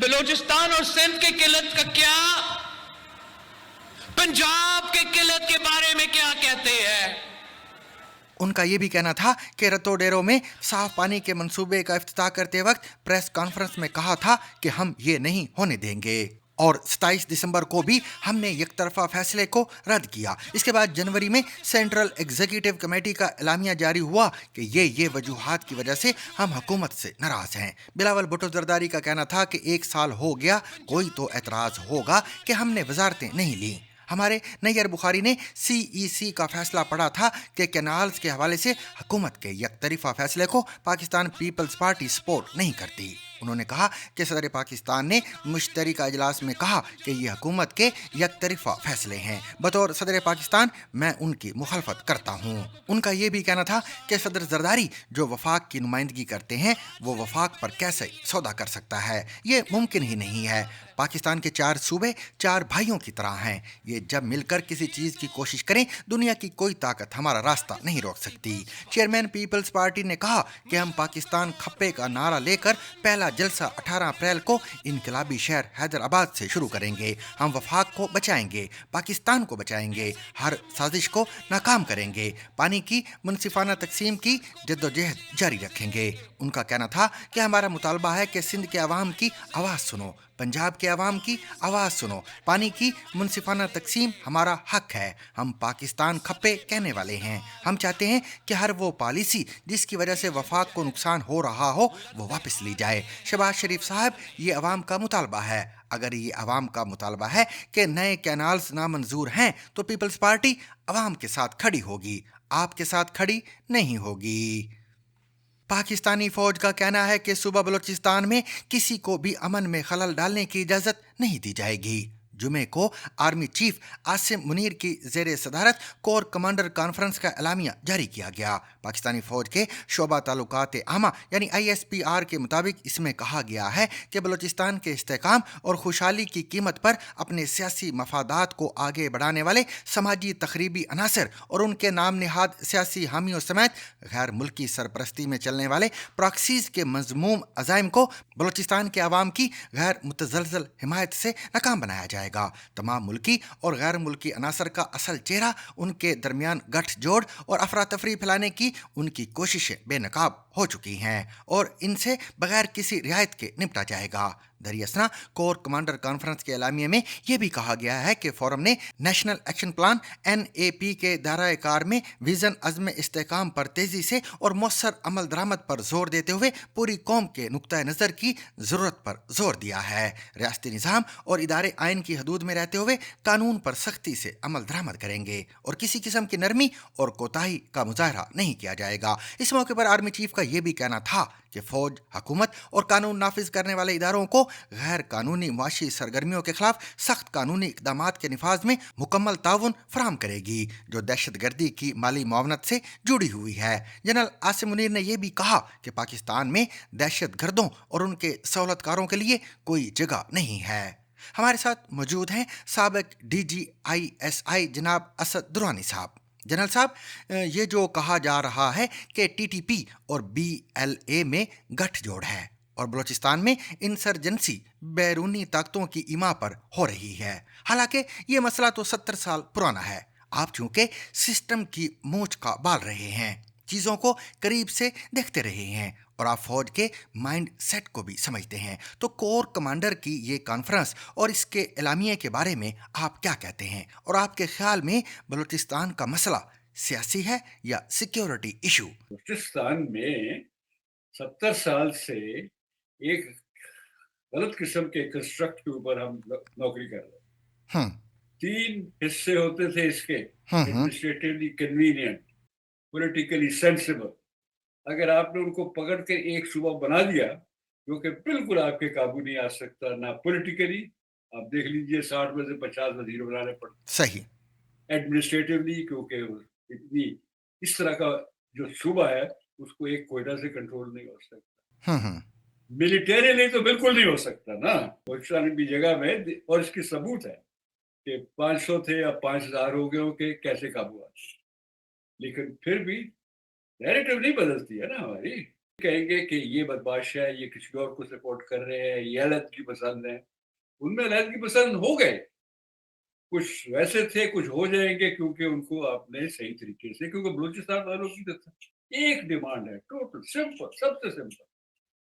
बलूचिस्तान और सिंध की किल्लत का क्या, पंजाब के किल्लत के बारे में क्या कहते हैं। उनका ये भी कहना था कि रतो डेरो में साफ पानी के मंसूबे का इफ्तिताह करते वक्त प्रेस कॉन्फ्रेंस में कहा था कि हम ये नहीं होने देंगे और 27 दिसंबर को भी हमने एकतरफा फैसले को रद्द किया। इसके बाद जनवरी में सेंट्रल एग्जीक्यूटिव कमेटी का एलामिया जारी हुआ कि ये वजूहात की वजह से हम हुकूमत से नाराज हैं। बिलावल भुट्टो जरदारी का कहना था कि 1 साल हो गया, कोई तो एतराज़ होगा कि हमने वजारतें नहीं ली। हमारे नैयर बुखारी ने CEC का फैसला पढ़ा था कि कैनाल्स के हवाले से हुकूमत के यकतरफा फैसले को पाकिस्तान पीपल्स पार्टी सपोर्ट नहीं करती। उन्होंने कहा कि सदर पाकिस्तान ने मुश्तरका इजलास में कहा कि ये हुकूमत के यकतरफा फैसले हैं। बतौर सदर पाकिस्तान मैं उनकी मुखालफत करता हूँ। उनका ये भी कहना था कि सदर जरदारी जो वफाक की नुमाइंदगी करते हैं वो वफाक पर कैसे सौदा कर सकता है, ये मुमकिन ही नहीं है। पाकिस्तान के 4 सूबे 4 भाइयों की तरह हैं। ये जब मिलकर किसी चीज़ की कोशिश करें, दुनिया की कोई ताकत हमारा रास्ता नहीं रोक सकती। चेयरमैन पीपल्स पार्टी ने कहा कि हम पाकिस्तान खप्पे का नारा लेकर पहला जलसा 18 अप्रैल को इनकलाबी शहर हैदराबाद से शुरू करेंगे। हम वफाक को बचाएंगे, पाकिस्तान को बचाएंगे, हर साजिश को नाकाम करेंगे, पानी की मुनसिफाना तकसीम की जद्दोजहद जारी रखेंगे। उनका कहना था कि हमारा मुतालबा है कि सिंध के अवाम की आवाज़ सुनो, पंजाब के अवाम की आवाज़ सुनो। पानी की मुनसिफाना तकसीम हमारा हक है। हम पाकिस्तान खप्पे कहने वाले हैं। हम चाहते हैं कि हर वो पॉलिसी जिसकी वजह से वफाक को नुकसान हो रहा हो वो वापस ली जाए। शहबाज शरीफ साहब, ये अवाम का मुतालबा है। अगर ये अवाम का मुतालबा है कि नए कैनाल्स नामंजूर हैं तो पीपल्स पार्टी अवाम के साथ खड़ी होगी, आपके साथ खड़ी नहीं होगी। पाकिस्तानी फौज का कहना है कि सूबा बलूचिस्तान में किसी को भी अमन में खलल डालने की इजाज़त नहीं दी जाएगी। जुमे को आर्मी चीफ आसिम मुनीर की ज़ेरे सदारत कोर कमांडर कॉन्फ्रेंस का एलामिया जारी किया गया। पाकिस्तानी फौज के शोबा ताल्लुकात आमा यानी ISPR के मुताबिक इसमें कहा गया है कि बलूचिस्तान के इस्तेकाम और खुशहाली की कीमत पर अपने सियासी मफादात को आगे बढ़ाने वाले समाजी तखरीबी अनासर और उनके नाम निहाद सियासी हामियों समेत गैर मुल्की सरपरस्ती में चलने वाले प्रॉक्सीज के मज़मूम अज़ाइम को बलूचिस्तान के अवाम की गैर मुतज़लज़ल हिमायत से नाकाम बनाया जाए। तमाम मुल्की और गैर मुल्की अनासर का असल चेहरा उनके दरमियान गठजोड़ और अफरा तफरी फैलाने की उनकी कोशिशें बेनकाब हो चुकी हैं और इनसे बगैर किसी रियायत के निपटा जाएगा। दरियासना कोर कमांडर कॉन्फ्रेंस के एलामिया में यह भी कहा गया है कि फोरम ने नेशनल एक्शन प्लान NAP के दायरे कार में विजन अज़्म इस्तेकाम पर तेजी से और मौसर अमल दरामद पर जोर देते हुए पूरी कौम के नुक्ता नज़र की ज़रूरत पर जोर दिया है। रियासती निज़ाम और इदारे आइन की हदूद में रहते हुए कानून पर सख्ती से अमल दरामद करेंगे और किसी किस्म की नरमी और कोताही का मुजाहरा नहीं किया जाएगा। इस मौके पर आर्मी चीफ का ये भी कहना था कि फौज, हुकूमत और कानून नाफिज करने वाले इदारों को गैर कानूनी मुआशी सरगर्मियों के खिलाफ सख्त कानूनी इकदामात के निफाज में मुकम्मल ताउन फराहम करेगी जो दहशत गर्दी की माली मुआवनत से जुड़ी हुई है। जनरल आसिम मुनीर ने यह भी कहा कि पाकिस्तान में दहशत गर्दों और उनके सहूलतकारों के लिए कोई जगह नहीं है। हमारे साथ मौजूद हैं साबिक DGISI जनाब असद दुरानी साहब। जनरल साहब, ये जो कहा जा रहा है कि TTP और BLA में गठजोड़ है और बलूचिस्तान में इंसर्जेंसी बैरूनी ताकतों की इमा पर हो रही है, हालांकि ये मसला तो 70 साल पुराना है। आप चूंकि सिस्टम की मूंछ का बाल रहे हैं, चीज़ों को करीब से देखते रहे हैं और आप फौज के माइंड सेट को भी समझते हैं, तो कोर कमांडर की ये कॉन्फ्रेंस और इसके एलामिये के बारे में आप क्या कहते हैं? और आपके ख्याल में बलूचिस्तान का मसला सियासी है या सिक्योरिटी इशू? बलूचिस्तान में 70 साल से एक गलत किस्म के कंस्ट्रक्ट के ऊपर हम नौकरी कर रहे हैं। 3 हिस्से होते थे इसके, एडमिनिस्ट्रेटिवली कन्वीनियंट, पॉलिटिकली सेंसिबल। अगर आपने उनको पकड़ के एक सूबा बना दिया जो कि बिल्कुल आपके काबू नहीं आ सकता, ना पॉलिटिकली, आप देख लीजिए 60 में से 50 वजीर बनाने पड़ते। सही। एडमिनिस्ट्रेटिवली क्योंकि इतनी इस तरह का जो सूबा है उसको एक कोयटा से कंट्रोल नहीं हो सकता। मिलिटरीली तो बिल्कुल नहीं हो सकता ना, पाकिस्तान की जगह में। और इसकी सबूत है कि 500 थे या 5000 हो गए हो के कैसे काबू आते। लेकिन फिर भी नैरेटिव नहीं बदलती है ना हमारी। कहेंगे कि ये बदमाश है, ये किसी और को सपोर्ट कर रहे हैं, ये अलग की पसंद है। उनमें अलग की पसंद हो गए, कुछ वैसे थे, कुछ हो जाएंगे क्योंकि उनको आपने सही तरीके से, क्योंकि बलूचिस्तान वालों की तो एक डिमांड है, टोटल सिंपल, सबसे सिंपल,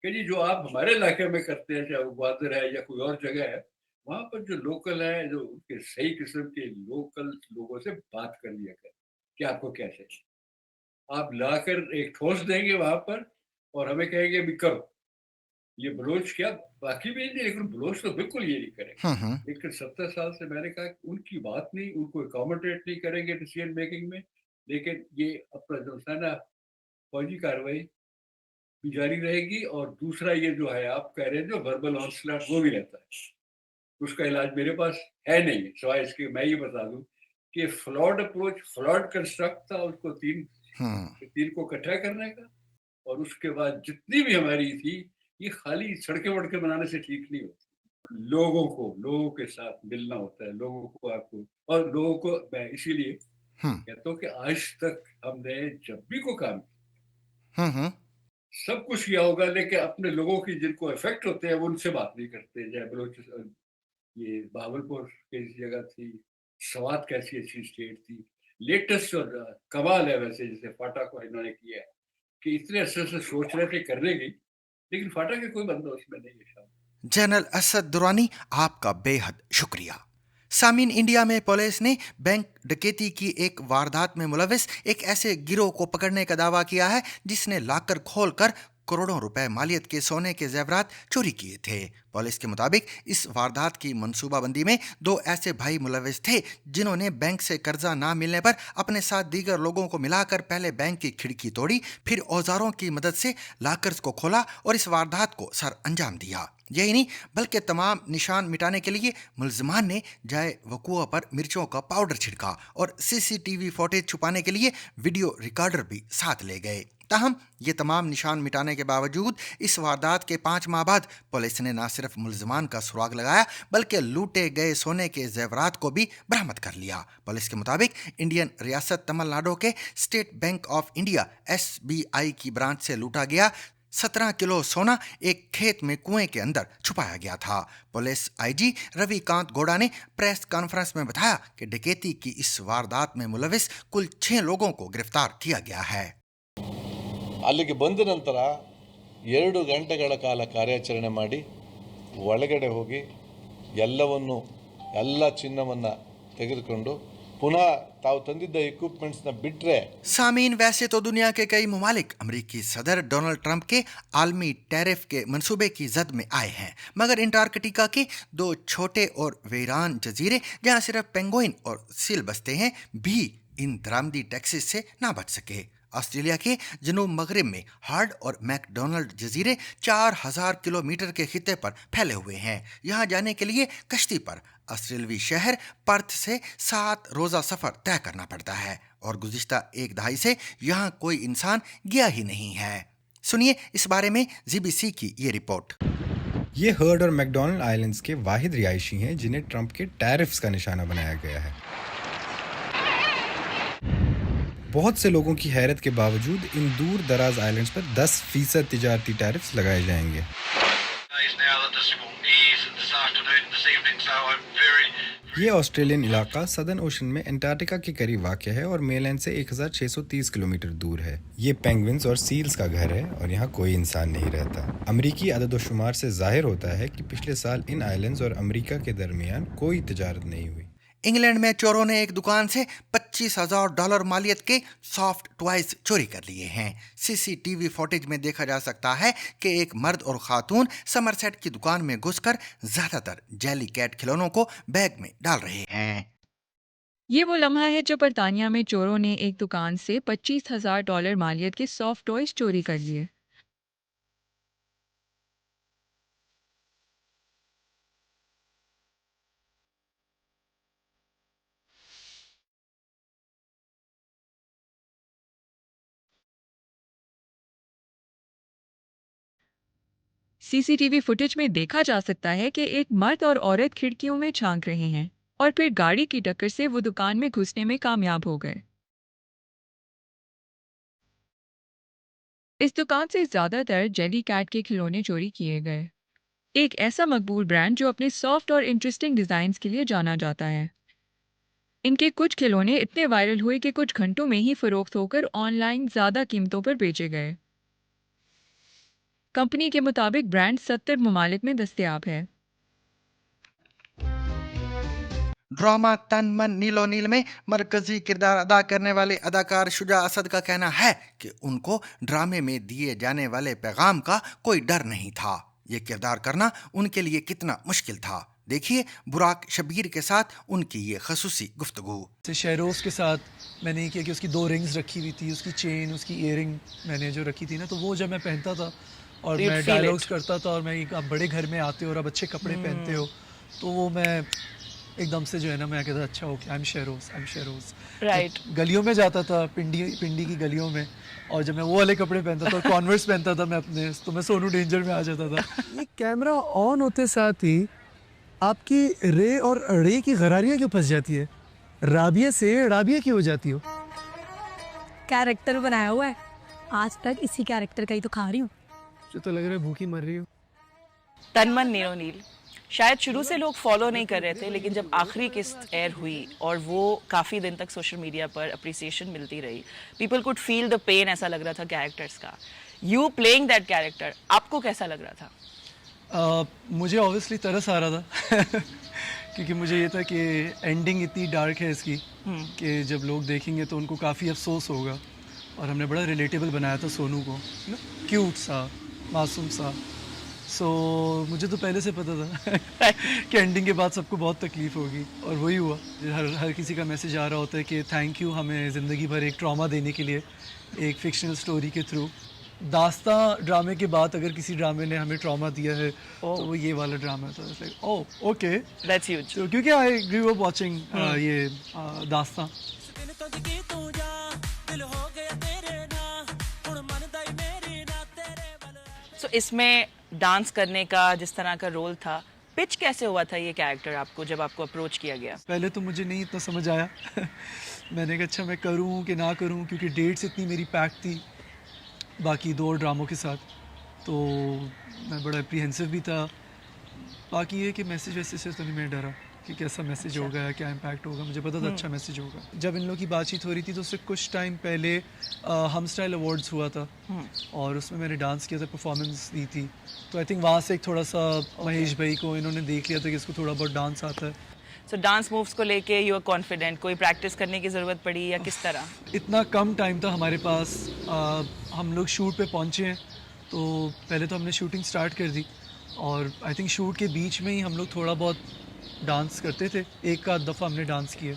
कि जी जो आप हमारे इलाके में करते हैं, चाहे वो ग्वादर है या कोई और जगह है, वहाँ पर जो लोकल है, जो उनके सही किस्म के लोकल लोगों से बात कर लिया करें कि आपको क्या चाहिए। आप लाकर एक ठोस देंगे वहां पर और हमें कहेंगे भी करो। ये बलोच क्या बाकी भी नहीं, लेकिन बलोच तो बिल्कुल ये नहीं करेंगे। लेकिन 70 साल से मैंने कहा उनकी बात नहीं, उनको अकोमोडेट नहीं करेंगे डिसीजन मेकिंग में। लेकिन ये अपना जो है ना फौजी कार्रवाई भी जारी रहेगी। और दूसरा ये जो है आप कह रहे हैं जो वर्बल ऑनस्लैट वो भी रहता है, उसका इलाज मेरे पास है नहीं, सिवाय इसके मैं ये बता दूं कि फ्लॉड अप्रोच, फ्लॉड कंस्ट्रक्ट था, उसको 3 को इकट्ठा करने का। और उसके बाद जितनी भी हमारी थी, ये खाली सड़कें वड़कें बनाने से ठीक नहीं होती। लोगों के साथ मिलना होता है, लोगों को आपको, और लोगों को मैं इसीलिए कहता हूँ कि आज तक हमने जब भी को काम किया सब कुछ किया होगा, लेकिन अपने लोगों की जिनको इफेक्ट होते हैं वो उनसे बात नहीं करते। चाहे बलोचिस्तान, ये बहावलपुर कैसी जगह थी, स्वात कैसी अच्छी स्टेट थी। लेटेस्ट और कमाल है वैसे जैसे फाटा को इन्होंने किया है कि इतने अच्छे से सोच रहे थे करने की, लेकिन फाटा के कोई बंदा उसमें नहीं है। जनरल असद दुरानी, आपका बेहद शुक्रिया। सामीन, इंडिया में पुलिस ने बैंक डकैती की एक वारदात में मुलविस एक ऐसे गिरोह को पकड़ने का दावा किया है जिसने लाकर खोलकर करोड़ों रुपए मालियत के सोने के जेवरात चोरी किए थे। पुलिस के मुताबिक इस वारदात की मंसूबाबंदी में 2 ऐसे भाई मुलविस थे जिन्होंने बैंक से कर्जा ना मिलने पर अपने साथ दीगर लोगों को मिलाकर पहले बैंक की खिड़की तोड़ी, फिर औजारों की मदद से लाकर्स को खोला और इस वारदात को सर अंजाम दिया। यही नहीं बल्कि तमाम निशान मिटाने के लिए मुल्जिमान ने जाए वकूआ पर मिर्चों का पाउडर छिड़का और CCTV फुटेज छुपाने के लिए वीडियो रिकॉर्डर भी साथ ले गए। ताहम ये तमाम निशान मिटाने के बावजूद इस वारदात के 5 माह बाद पुलिस ने न सिर्फ मुल्जिमान का सुराग लगाया बल्कि लूटे गए सोने के जेवरात को भी बरामद कर लिया। पुलिस के मुताबिक इंडियन रियासत तमिलनाडु के state bank of India SBI की ब्रांच से लूटा गया 17 किलो सोना एक खेत में कुएं के अंदर छुपाया गया था। पुलिस IG रविकांत गौड़ा ने प्रेस कॉन्फ्रेंस में बताया कि डकैती की इस वारदात में मुलविस कुल 6 लोगों को गिरफ्तार किया गया है। ಅಲ್ಲಿಗೆ ಬಂದ ನಂತರ 2 ಗಂಟೆಗಳ ಕಾಲ ಕಾರ್ಯಾಚರಣೆ ಮಾಡಿ ಒಳಗಡೆ ಹೋಗಿ ಎಲ್ಲ ಚಿನ್ನವನ್ನು ತೆಗೆದುಕೊಂಡು पुनः ताऊ तंदिद्द इक्विपमेंट्स न बिट्रे। सामीन, वैसे तो दुनिया के कई ममालिक अमेरिकी सदर डोनाल्ड ट्रंप के आलमी टैरिफ के मंसूबे की जद में आए हैं, मगर अंटार्कटिका के 2 छोटे और वीरान जजीरे जहां सिर्फ पेंगुइन और सील बसते हैं भी इन दरामदी टैक्सेस से ना बच सके। ऑस्ट्रेलिया के जनूब मगरिब में हार्ड और मैकडोनल्ड जजीरे 4000 किलोमीटर के खित्ते पर फैले हुए हैं। यहाँ जाने के लिए कश्ती पर ऑस्ट्रेलवी शहर पर्थ से 7 रोज़ा सफ़र तय करना पड़ता है और गुज़िश्ता एक दहाई से यहाँ कोई इंसान गया ही नहीं है। सुनिए इस बारे में ZBC की ये रिपोर्ट। ये हर्ड और मैकडोनल्ड आइलैंड्स के वाहिद रिहायशी हैं जिन्हें ट्रंप के टैरिफ्स का निशाना बनाया गया है। बहुत से लोगों की हैरत के बावजूद इन दूर दराज आइलैंड्स पर 10% तिजारती टैरिफ्स लगाए जाएंगे। ये ऑस्ट्रेलियन इलाका सदर्न ओशन में एंटार्क्टिका के करीब वाक़ है और मेनलैंड से 1630 किलोमीटर दूर है। ये पेंगुइन्स और सील्स का घर है और यहाँ कोई इंसान नहीं रहता। अमरीकी अदद-ओ-शुमार से ज़ाहिर होता है कि पिछले साल इन आइलैंड्स और अमरीका के दरमियान कोई तिजारत नहीं हुई। इंग्लैंड में चोरों ने एक दुकान से $25,000 मालियत के सॉफ्ट टॉयज चोरी कर लिए हैं। CCTV फुटेज में देखा जा सकता है कि एक मर्द और खातून समरसेट की दुकान में घुसकर ज्यादातर जेली कैट खिलौनों को बैग में डाल रहे हैं। ये वो लम्हा है जब बरतानिया में चोरों ने एक दुकान से $25,000 मालियत के सॉफ्ट टॉयज चोरी कर लिए। CCTV फुटेज में देखा जा सकता है कि एक मर्द और औरत खिड़कियों में झांक रहे हैं और फिर गाड़ी की टक्कर से वो दुकान में घुसने में कामयाब हो गए। इस दुकान से ज्यादातर जेली कैट के खिलौने चोरी किए गए, एक ऐसा मकबूल ब्रांड जो अपने सॉफ्ट और इंटरेस्टिंग डिजाइन्स के लिए जाना जाता है। इनके कुछ खिलौने इतने वायरल हुए कि कुछ घंटों में ही फरोख्त होकर ऑनलाइन ज्यादा कीमतों पर बेचे गए। कंपनी के मुताबिक ब्रांड 70 ममालिक में दस्तयाब है। ड्रामा तन मन नीलो नील में मरकजी किरदार अदा करने वाले अदाकार शुजा असद का कहना है कि उनको ड्रामे में दिए जाने वाले पैगाम का कोई डर नहीं था। ये किरदार करना उनके लिए कितना मुश्किल था, देखिए बुराक शबीर के साथ उनकी ये खसूसी गुफ्तगू। शहरोज के साथ मैंने ये किया कि उसकी 2 रिंग्स रखी हुई थी, उसकी चेन, उसकी ईयरिंग मैंने जो रखी थी ना, तो वो जब मैं पहनता था और मैं डायलॉग्स करता था और मैं आप बड़े घर में आते हो और आप अच्छे कपड़े पहनते हो, तो वो मैं एकदम से जो है ना मैं कहता अच्छा okay I am Shahroz right. गलियों में जाता था, पिंडी की गलियों में, और जब मैं वो वाले कपड़े पहनता था, कॉन्वर्स पहनता था मैं अपने, तो मैं सोनू डेंजर में आ जाता था। ये कैमरा ऑन होते साथ ही आपकी रे और रे की गरारियाँ क्यों फंस जाती है? राबिया से राबिया क्यों हो जाती हो? कैरेक्टर बनाया हुआ है, आज तक इसी कैरेक्टर का ही तो खा रही हूँ। जो तो लग रहा है भूखी मर रही हो। तन मन नीलो नील शायद शुरू से लोग फॉलो नहीं कर रहे थे, लेकिन जब आखिरी किस्त एयर हुई और वो काफ़ी दिन तक सोशल मीडिया पर अप्रिसिएशन मिलती रही, people could feel the pain, ऐसा लग रहा था कैरेक्टर्स का। यू प्लेइंग दैट कैरेक्टर, आपको कैसा लग रहा था? मुझे ऑब्वियसली तरस आ रहा था क्योंकि मुझे ये था कि एंडिंग इतनी डार्क है इसकी कि जब लोग देखेंगे तो उनको काफ़ी अफसोस होगा, और हमने बड़ा रिलेटेबल बनाया था सोनू को, क्यूट सा, मासूम सा। सो मुझे तो पहले से पता था कि एंडिंग के बाद सबको बहुत तकलीफ होगी, और वही हुआ। हर किसी का मैसेज आ रहा होता है कि थैंक यू हमें ज़िंदगी भर एक ट्रॉमा देने के लिए, एक फिक्शनल स्टोरी के थ्रू। दास्तां ड्रामे के बाद अगर किसी ड्रामे ने हमें ट्रॉमा दिया है तो वो ये वाला ड्रामा था। Oh okay, that's huge. क्योंकि आई ग्रू अप वाचिंग ये दास्तां। सो इसमें डांस करने का जिस तरह का रोल था, पिच कैसे हुआ था ये कैरेक्टर आपको जब आपको अप्रोच किया गया? पहले तो मुझे नहीं इतना समझ आया मैंने कहा अच्छा मैं करूँ कि ना करूँ, क्योंकि डेट्स इतनी मेरी पैक थी बाकी 2 और ड्रामों के साथ, तो मैं बड़ा एप्रीहेंसिव भी था। बाकी ये कि मैसेज वैसे से तो नहीं मैं डरा कि कैसा मैसेज होगा या क्या इम्पैक्ट होगा, मुझे पता था अच्छा मैसेज होगा। जब इन लोगों की बातचीत हो रही थी तो उससे कुछ टाइम पहले हम स्टाइल अवार्ड्स हुआ था और उसमें मैंने डांस किया था, परफॉर्मेंस दी थी, तो आई थिंक वहाँ से एक थोड़ा सा महेश भाई को इन्होंने देख लिया था कि इसको थोड़ा बहुत डांस आता है। सो डांस मूव्स को लेके यू आर कॉन्फिडेंट, कोई प्रैक्टिस करने की ज़रूरत पड़ी या किस तरह? इतना कम टाइम था हमारे पास, हम लोग शूट पे पहुँचे हैं तो पहले तो हमने शूटिंग स्टार्ट कर दी और आई थिंक शूट के बीच में ही हम लोग थोड़ा बहुत डांस करते थे, एक आध दफ़ा हमने डांस किया,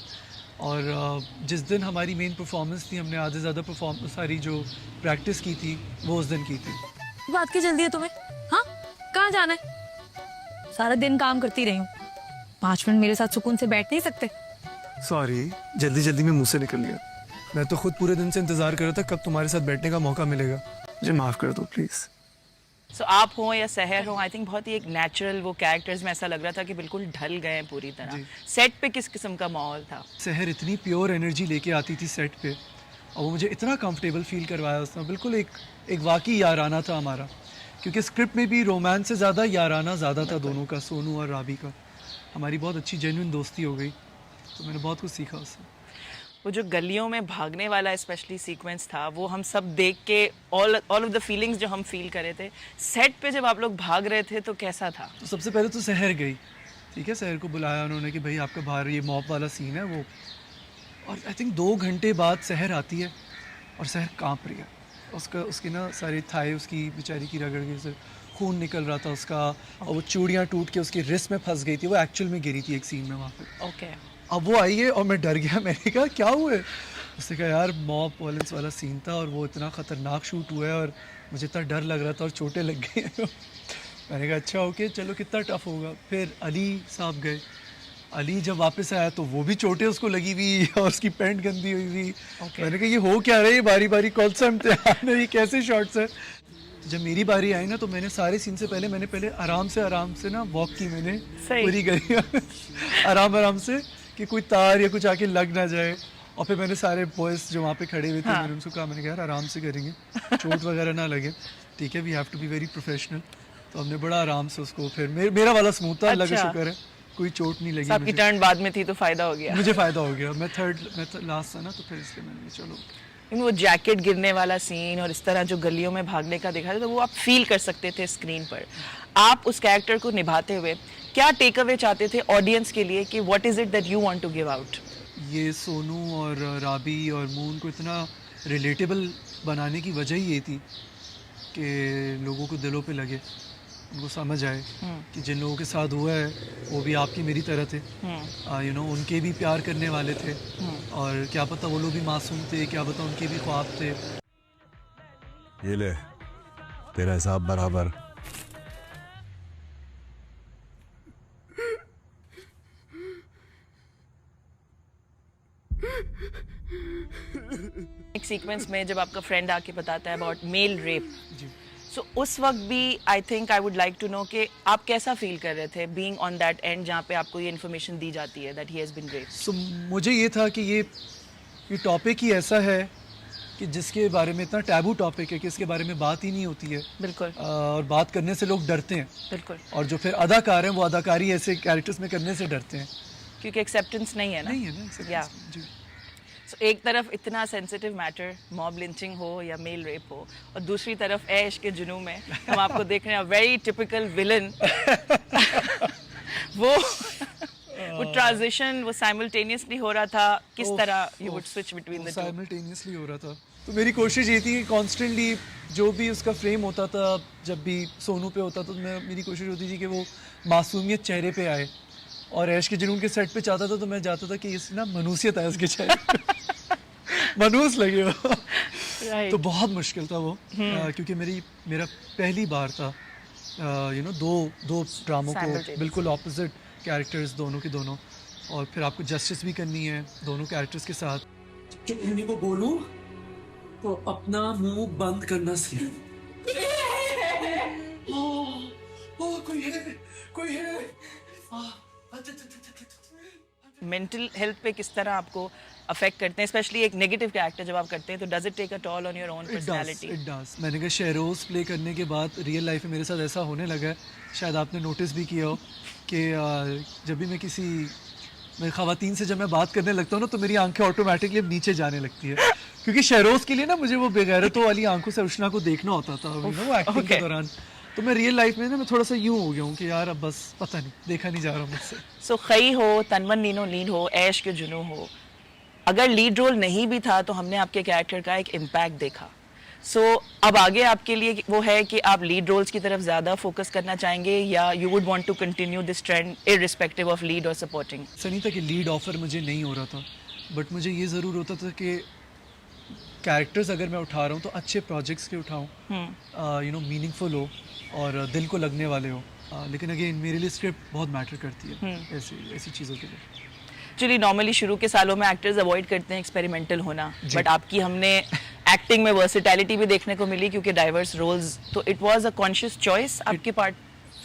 اور جس دن ہماری مین پرفارمنس تھی ہم نے آدھے زیادہ ساری جو پریکٹس کی تھی وہ اس دن کی تھی. بات کی جلدی ہے تمہیں؟ ہاں کہاں جانا ہے؟ سارا دن کام کرتی رہی ہوں, 5 منٹ میرے ساتھ سکون سے بیٹھ نہیں سکتے؟ سوری, جلدی جلدی میں منہ سے نکل گیا. میں تو خود پورے دن سے انتظار کر رہا تھا کب تمہارے ساتھ بیٹھنے کا موقع ملے گا. مجھے معاف کر دو پلیز. سو آپ ہوں یا سحر ہوں, آئی تھنک بہت ہی ایک نیچرل وہ کیریکٹرز میں ایسا لگ رہا تھا کہ بالکل ڈھل گئے ہیں پوری طرح. سیٹ پہ کس قسم کا ماحول تھا؟ سحر اتنی پیور انرجی لے کے آتی تھی سیٹ پہ, اور وہ مجھے اتنا کمفرٹیبل فیل کروایا اس نے. بالکل ایک واقعی یارانہ تھا ہمارا, کیونکہ اسکرپٹ میں بھی رومانس سے زیادہ یارانہ زیادہ تھا دونوں کا, سونو اور رابی کا. ہماری بہت اچھی جینوئن دوستی ہو گئی, تو میں نے بہت کچھ سیکھا اس سے. وہ جو گلیوں میں بھاگنے والا اسپیشلی سیکوینس تھا, وہ ہم سب دیکھ کے آل آف دا فیلنگز جو ہم فیل کر رہے تھے, سیٹ پہ جب آپ لوگ بھاگ رہے تھے تو کیسا تھا؟ تو سب سے پہلے تو سحر گئی, ٹھیک ہے, سحر کو بلایا انہوں نے کہ بھائی آپ کا باہر یہ موپ والا سین ہے وہ, اور آئی تھنک 2 گھنٹے بعد سحر آتی ہے اور سحر کانپ رہی ہے. اس کی نا ساری تھائے اس کی بیچاری کی رگڑ گئی, سے خون نکل رہا تھا اس کا, اور وہ چوڑیاں ٹوٹ کے اس کی رسٹ میں پھنس گئی تھی. وہ ایکچوئل میں گری تھی ایک سین میں وہاں پہ. اوکے. اب وہ آئی ہے اور میں ڈر گیا, میں نے کہا کیا ہوا ہے؟ اس نے کہا یار موپ وائلنس والا سین تھا اور وہ اتنا خطرناک شوٹ ہوا ہے اور مجھے اتنا ڈر لگ رہا تھا اور چوٹیں لگ گئی ہیں. میں نے کہا اچھا اوکے چلو, کتنا ٹف ہوگا. پھر علی صاحب گئے, علی جب واپس آیا تو وہ بھی چوٹیں اس کو لگی ہوئی اور اس کی پینٹ گندی ہوئی ہوئی. میں نے کہا یہ ہو کیا رہا ہے, یہ باری باری کون سا امتحان ہے, یہ کیسے شارٹس ہے. جب میری باری آئی نا تو میں نے سارے سین سے پہلے آرام سے نا واک کی, میں نے پوری گلی آرام سے کہ کوئی تار یا کچھ آ کے لگ نہ جائے. اور پھر میں نے سارے بوائز جو وہاں پہ کھڑے ہوئے تھے میں نے ان سے کہا, میں نے کہا یار آرام سے کریں گے, چوٹ وغیرہ نہ لگے, ٹھیک ہے, we have to be very professional. تو ہم نے بڑا آرام سے اس کو, پھر میرا والا اسموتھ تھا, اللہ کا شکر ہے کوئی چوٹ نہیں لگی. آپ کی ٹرن بعد میں تھی تو فائدہ ہو گیا. مجھے فائدہ ہو گیا, میں لاسٹ تھا نا, تو پھر اس لیے میں نے چلو. وہ جیکٹ گرنے والا سین اور اس طرح جو گلیوں میں بھاگنے کا دکھا تھا, تو وہ آپ فیل کر سکتے تھے اسکرین پر. آپ اس کیریکٹر کو نبھاتے ہوئے کیا ٹیک اوے چاہتے تھے آڈینس کے لیے, کہ what is it that you want to give out? یہ سونو اور رابی اور مون کو اتنا ریلیٹیبل بنانے کی وجہ ہی یہ تھی کہ لوگوں کو دلوں پہ لگے, ان کو سمجھ آئے کہ جن لوگوں کے ساتھ ہوا ہے وہ بھی آپ کی میری طرح تھے, ان کے بھی پیار کرنے والے تھے, اور کیا پتہ وہ لوگ بھی معصوم تھے, کیا پتہ ان کے بھی خواب تھے. یہ لے تیرا حساب برابر. ایک سیکوینس میں جب آپ کا فرینڈ آ کے بتاتا ہے اباؤٹ میل ریپ, سو اس وقت بھی I think I would like to know کہ آپ کیسا فیل کر رہے تھے بینگ آن دیٹ اینڈ, جہاں پہ آپ کو یہ انفارمیشن دی جاتی ہے that he has been raped. So مجھے یہ تھا کہ یہ ٹاپک ہی ایسا ہے کہ جس کے بارے میں اتنا ٹیبو ٹاپک ہے کہ اس کے بارے میں بات ہی نہیں ہوتی ہے. بالکل. اور بات کرنے سے لوگ ڈرتے ہیں. بالکل. اور جو پھر اداکار ہیں وہ اداکاری ایسے کیریکٹرز میں کرنے سے ڈرتے ہیں, کیونکہ ایکسیپٹنس نہیں ہے نا. نہیں ہے نا. جی. ایک طرف اتنا سینسٹیو میٹر موب لنچنگ ہو یا میل ریپ ہو, اور دوسری طرف عشق کے جنوں میں ہم آپ کو دیکھ رہے ہیں ویری ٹپیکل ولن. وہ ٹرانزیشن وہ سائملٹینیسلی ہو رہا تھا, کس طرح you would switch between the two? Simultaneously ہو رہا تھا. تو میری کوشش یہ تھی کہ کانسٹنٹلی جو بھی اس کا فریم ہوتا تھا, جب بھی سونو پہ ہوتا تو میری کوشش ہوتی تھی کہ وہ معصومیت چہرے پہ آئے, اور عشق کے جنون کے سیٹ پہ چاہتا تھا تو میں چاہتا تھا کہ اس نا منوسیت ہے اس کے چہرے پہ, منوس لگے ہو. تو بہت مشکل تھا وہ, کیونکہ میرا پہلی بار تھا دو ڈراموں کو بالکل اپوزٹ کیریکٹرز دونوں کے دونوں, اور پھر آپ کو جسٹس بھی کرنی ہے دونوں کیریکٹرز کے ساتھ. جب انہیں کو بولوں تو اپنا منہ بند کرنا سیکھ. کوئی ہے. مینٹل ہیلتھ پہ کس طرح آپ کو افیکٹ کرتے ہیں, اسپیشلی ایک نیگیٹو کیریکٹر جب آپ کرتے ہیں, تو does it take a talc on your own personality? It does. میں نے کہا شہروز پلے کرنے کے بعد ریئل لائف میں میرے ساتھ ایسا ہونے لگا ہے, شاید آپ نے نوٹس بھی کیا ہو کہ جب بھی میں خواتین سے جب میں بات کرنے لگتا ہوں نا تو میری آنکھیں آٹومیٹکلی نیچے جانے لگتی ہے, کیونکہ شہروز کے لیے نا مجھے وہ بغیرتوں والی آنکھوں سے اشنا کو دیکھنا ہوتا تھا وہ ایکٹنگ کے دوران. تو میں ریئل لائف میں نا میں تھوڑا سا یوں ہو گیا ہوں کہ یار اب بس پتہ نہیں, دیکھا نہیں جا رہا مجھ سے. سو خی ہو, تنون نینو لیڈ ہو, عشق کے جنوں ہو, اگر لیڈ رول نہیں بھی تھا تو ہم نے آپ کے کیریکٹر کا ایک امپیکٹ دیکھا. سو اب آگے آپ کے لیے وہ ہے کہ آپ لیڈ رولز کی طرف زیادہ فوکس کرنا چاہیں گے, یا you would want to continue this trend irrespective of lead اور سپورٹنگ؟ سنی تھا کہ لیڈ آفر مجھے نہیں ہو رہا تھا, बट मुझे ये ज़रूर होता था कि कैरेक्टर्स अगर मैं उठा रहा हूँ तो अच्छे प्रोजेक्ट्स के उठाऊँ, यू नो, मीनिंगफुल हो और दिल को लगने वाले हो। लेकिन अगेन मेरे लिए स्क्रिप्ट बहुत मैटर करती है ऐसी चीज़ों के लिए। एक्चुअली नॉर्मली शुरू के सालों में एक्टर्स अवॉइड करते हैं एक्सपेरिमेंटल होना, बट आपकी हमने एक्टिंग में वर्सेटैलिटी भी देखने को मिली क्योंकि डाइवर्स रोल्स, तो it was a conscious choice आपके पार्ट?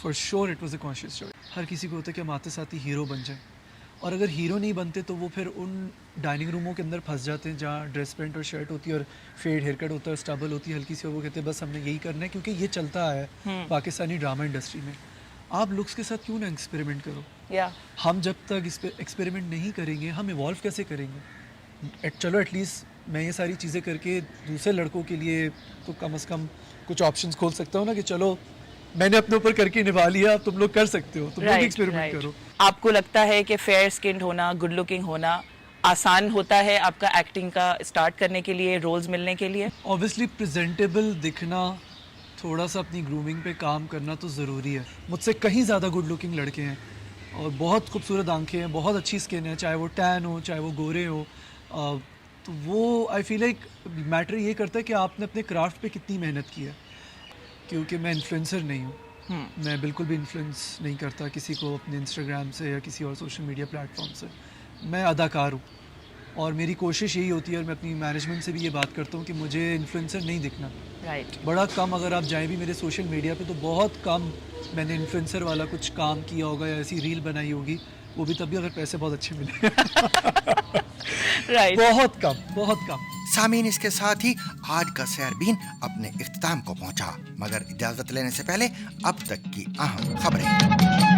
For sure it was a conscious choice. हर किसी को होता है कि हम आते साथ ही हीरो बन जाए, और अगर हीरो नहीं बनते तो वो फिर उन डाइनिंग रूमों के अंदर फंस जाते हैं जहाँ ड्रेस पैंट और शर्ट होती है और फेड हेयर कट होता है, स्टबल होती है हल्की सी, और वो कहते हैं बस हमने यही करना है क्योंकि ये चलता है पाकिस्तानी ड्रामा इंडस्ट्री में। आप लुक्स के साथ क्यों ना एक्सपेरिमेंट करो? हम जब तक इस पर एक्सपेरिमेंट नहीं करेंगे हम इवॉल्व कैसे करेंगे? चलो एटलीस्ट मैं ये सारी चीज़ें करके दूसरे लड़कों के लिए तो कम से कम कुछ ऑप्शंस खोल सकता हूँ ना, कि चलो मैंने अपने ऊपर करके निभा लिया, तुम लोग कर सकते हो, तुम लोग एक्सपेरिमेंट करो। आपको लगता है कि फेयर स्किन्ड होना, गुड लुकिंग होना आसान होता है आपका एक्टिंग का स्टार्ट करने के लिए, रोल्स मिलने के लिए? ऑब्वियसली प्रेजेंटेबल दिखना, थोड़ा सा अपनी ग्रूमिंग पे काम करना तो ज़रूरी है। मुझसे कहीं ज़्यादा गुड लुकिंग लड़के हैं और बहुत खूबसूरत आंखें हैं, बहुत अच्छी स्किन है, चाहे वो टैन हो चाहे वो गोरे हो, तो वो आई फील लाइक मैटर ये करता है कि आपने अपने क्राफ्ट पे कितनी मेहनत की है। क्योंकि मैं इन्फ्लुएंसर नहीं हूँ, मैं बिल्कुल भी इन्फ्लुएंस नहीं करता किसी को अपने इंस्टाग्राम से या किसी और सोशल मीडिया प्लेटफॉर्म से। मैं अदाकार हूँ और मेरी कोशिश यही होती है, और मैं अपनी मैनेजमेंट से भी ये बात करता हूँ कि मुझे इन्फ्लुएंसर नहीं दिखना। बड़ा कम, अगर आप जाएं भी मेरे सोशल मीडिया पे तो बहुत कम मैंने इन्फ्लुएंसर वाला कुछ काम किया होगा या ऐसी रील बनाई होगी, वो भी तभी अगर पैसे बहुत अच्छे मिले। बहुत कम, बहुत कम। सामीन, इसके साथ ही आज का सैरबीन अपने इख्तिताम को पहुंचा, मगर इजाजत लेने से पहले अब तक की अहम खबरें।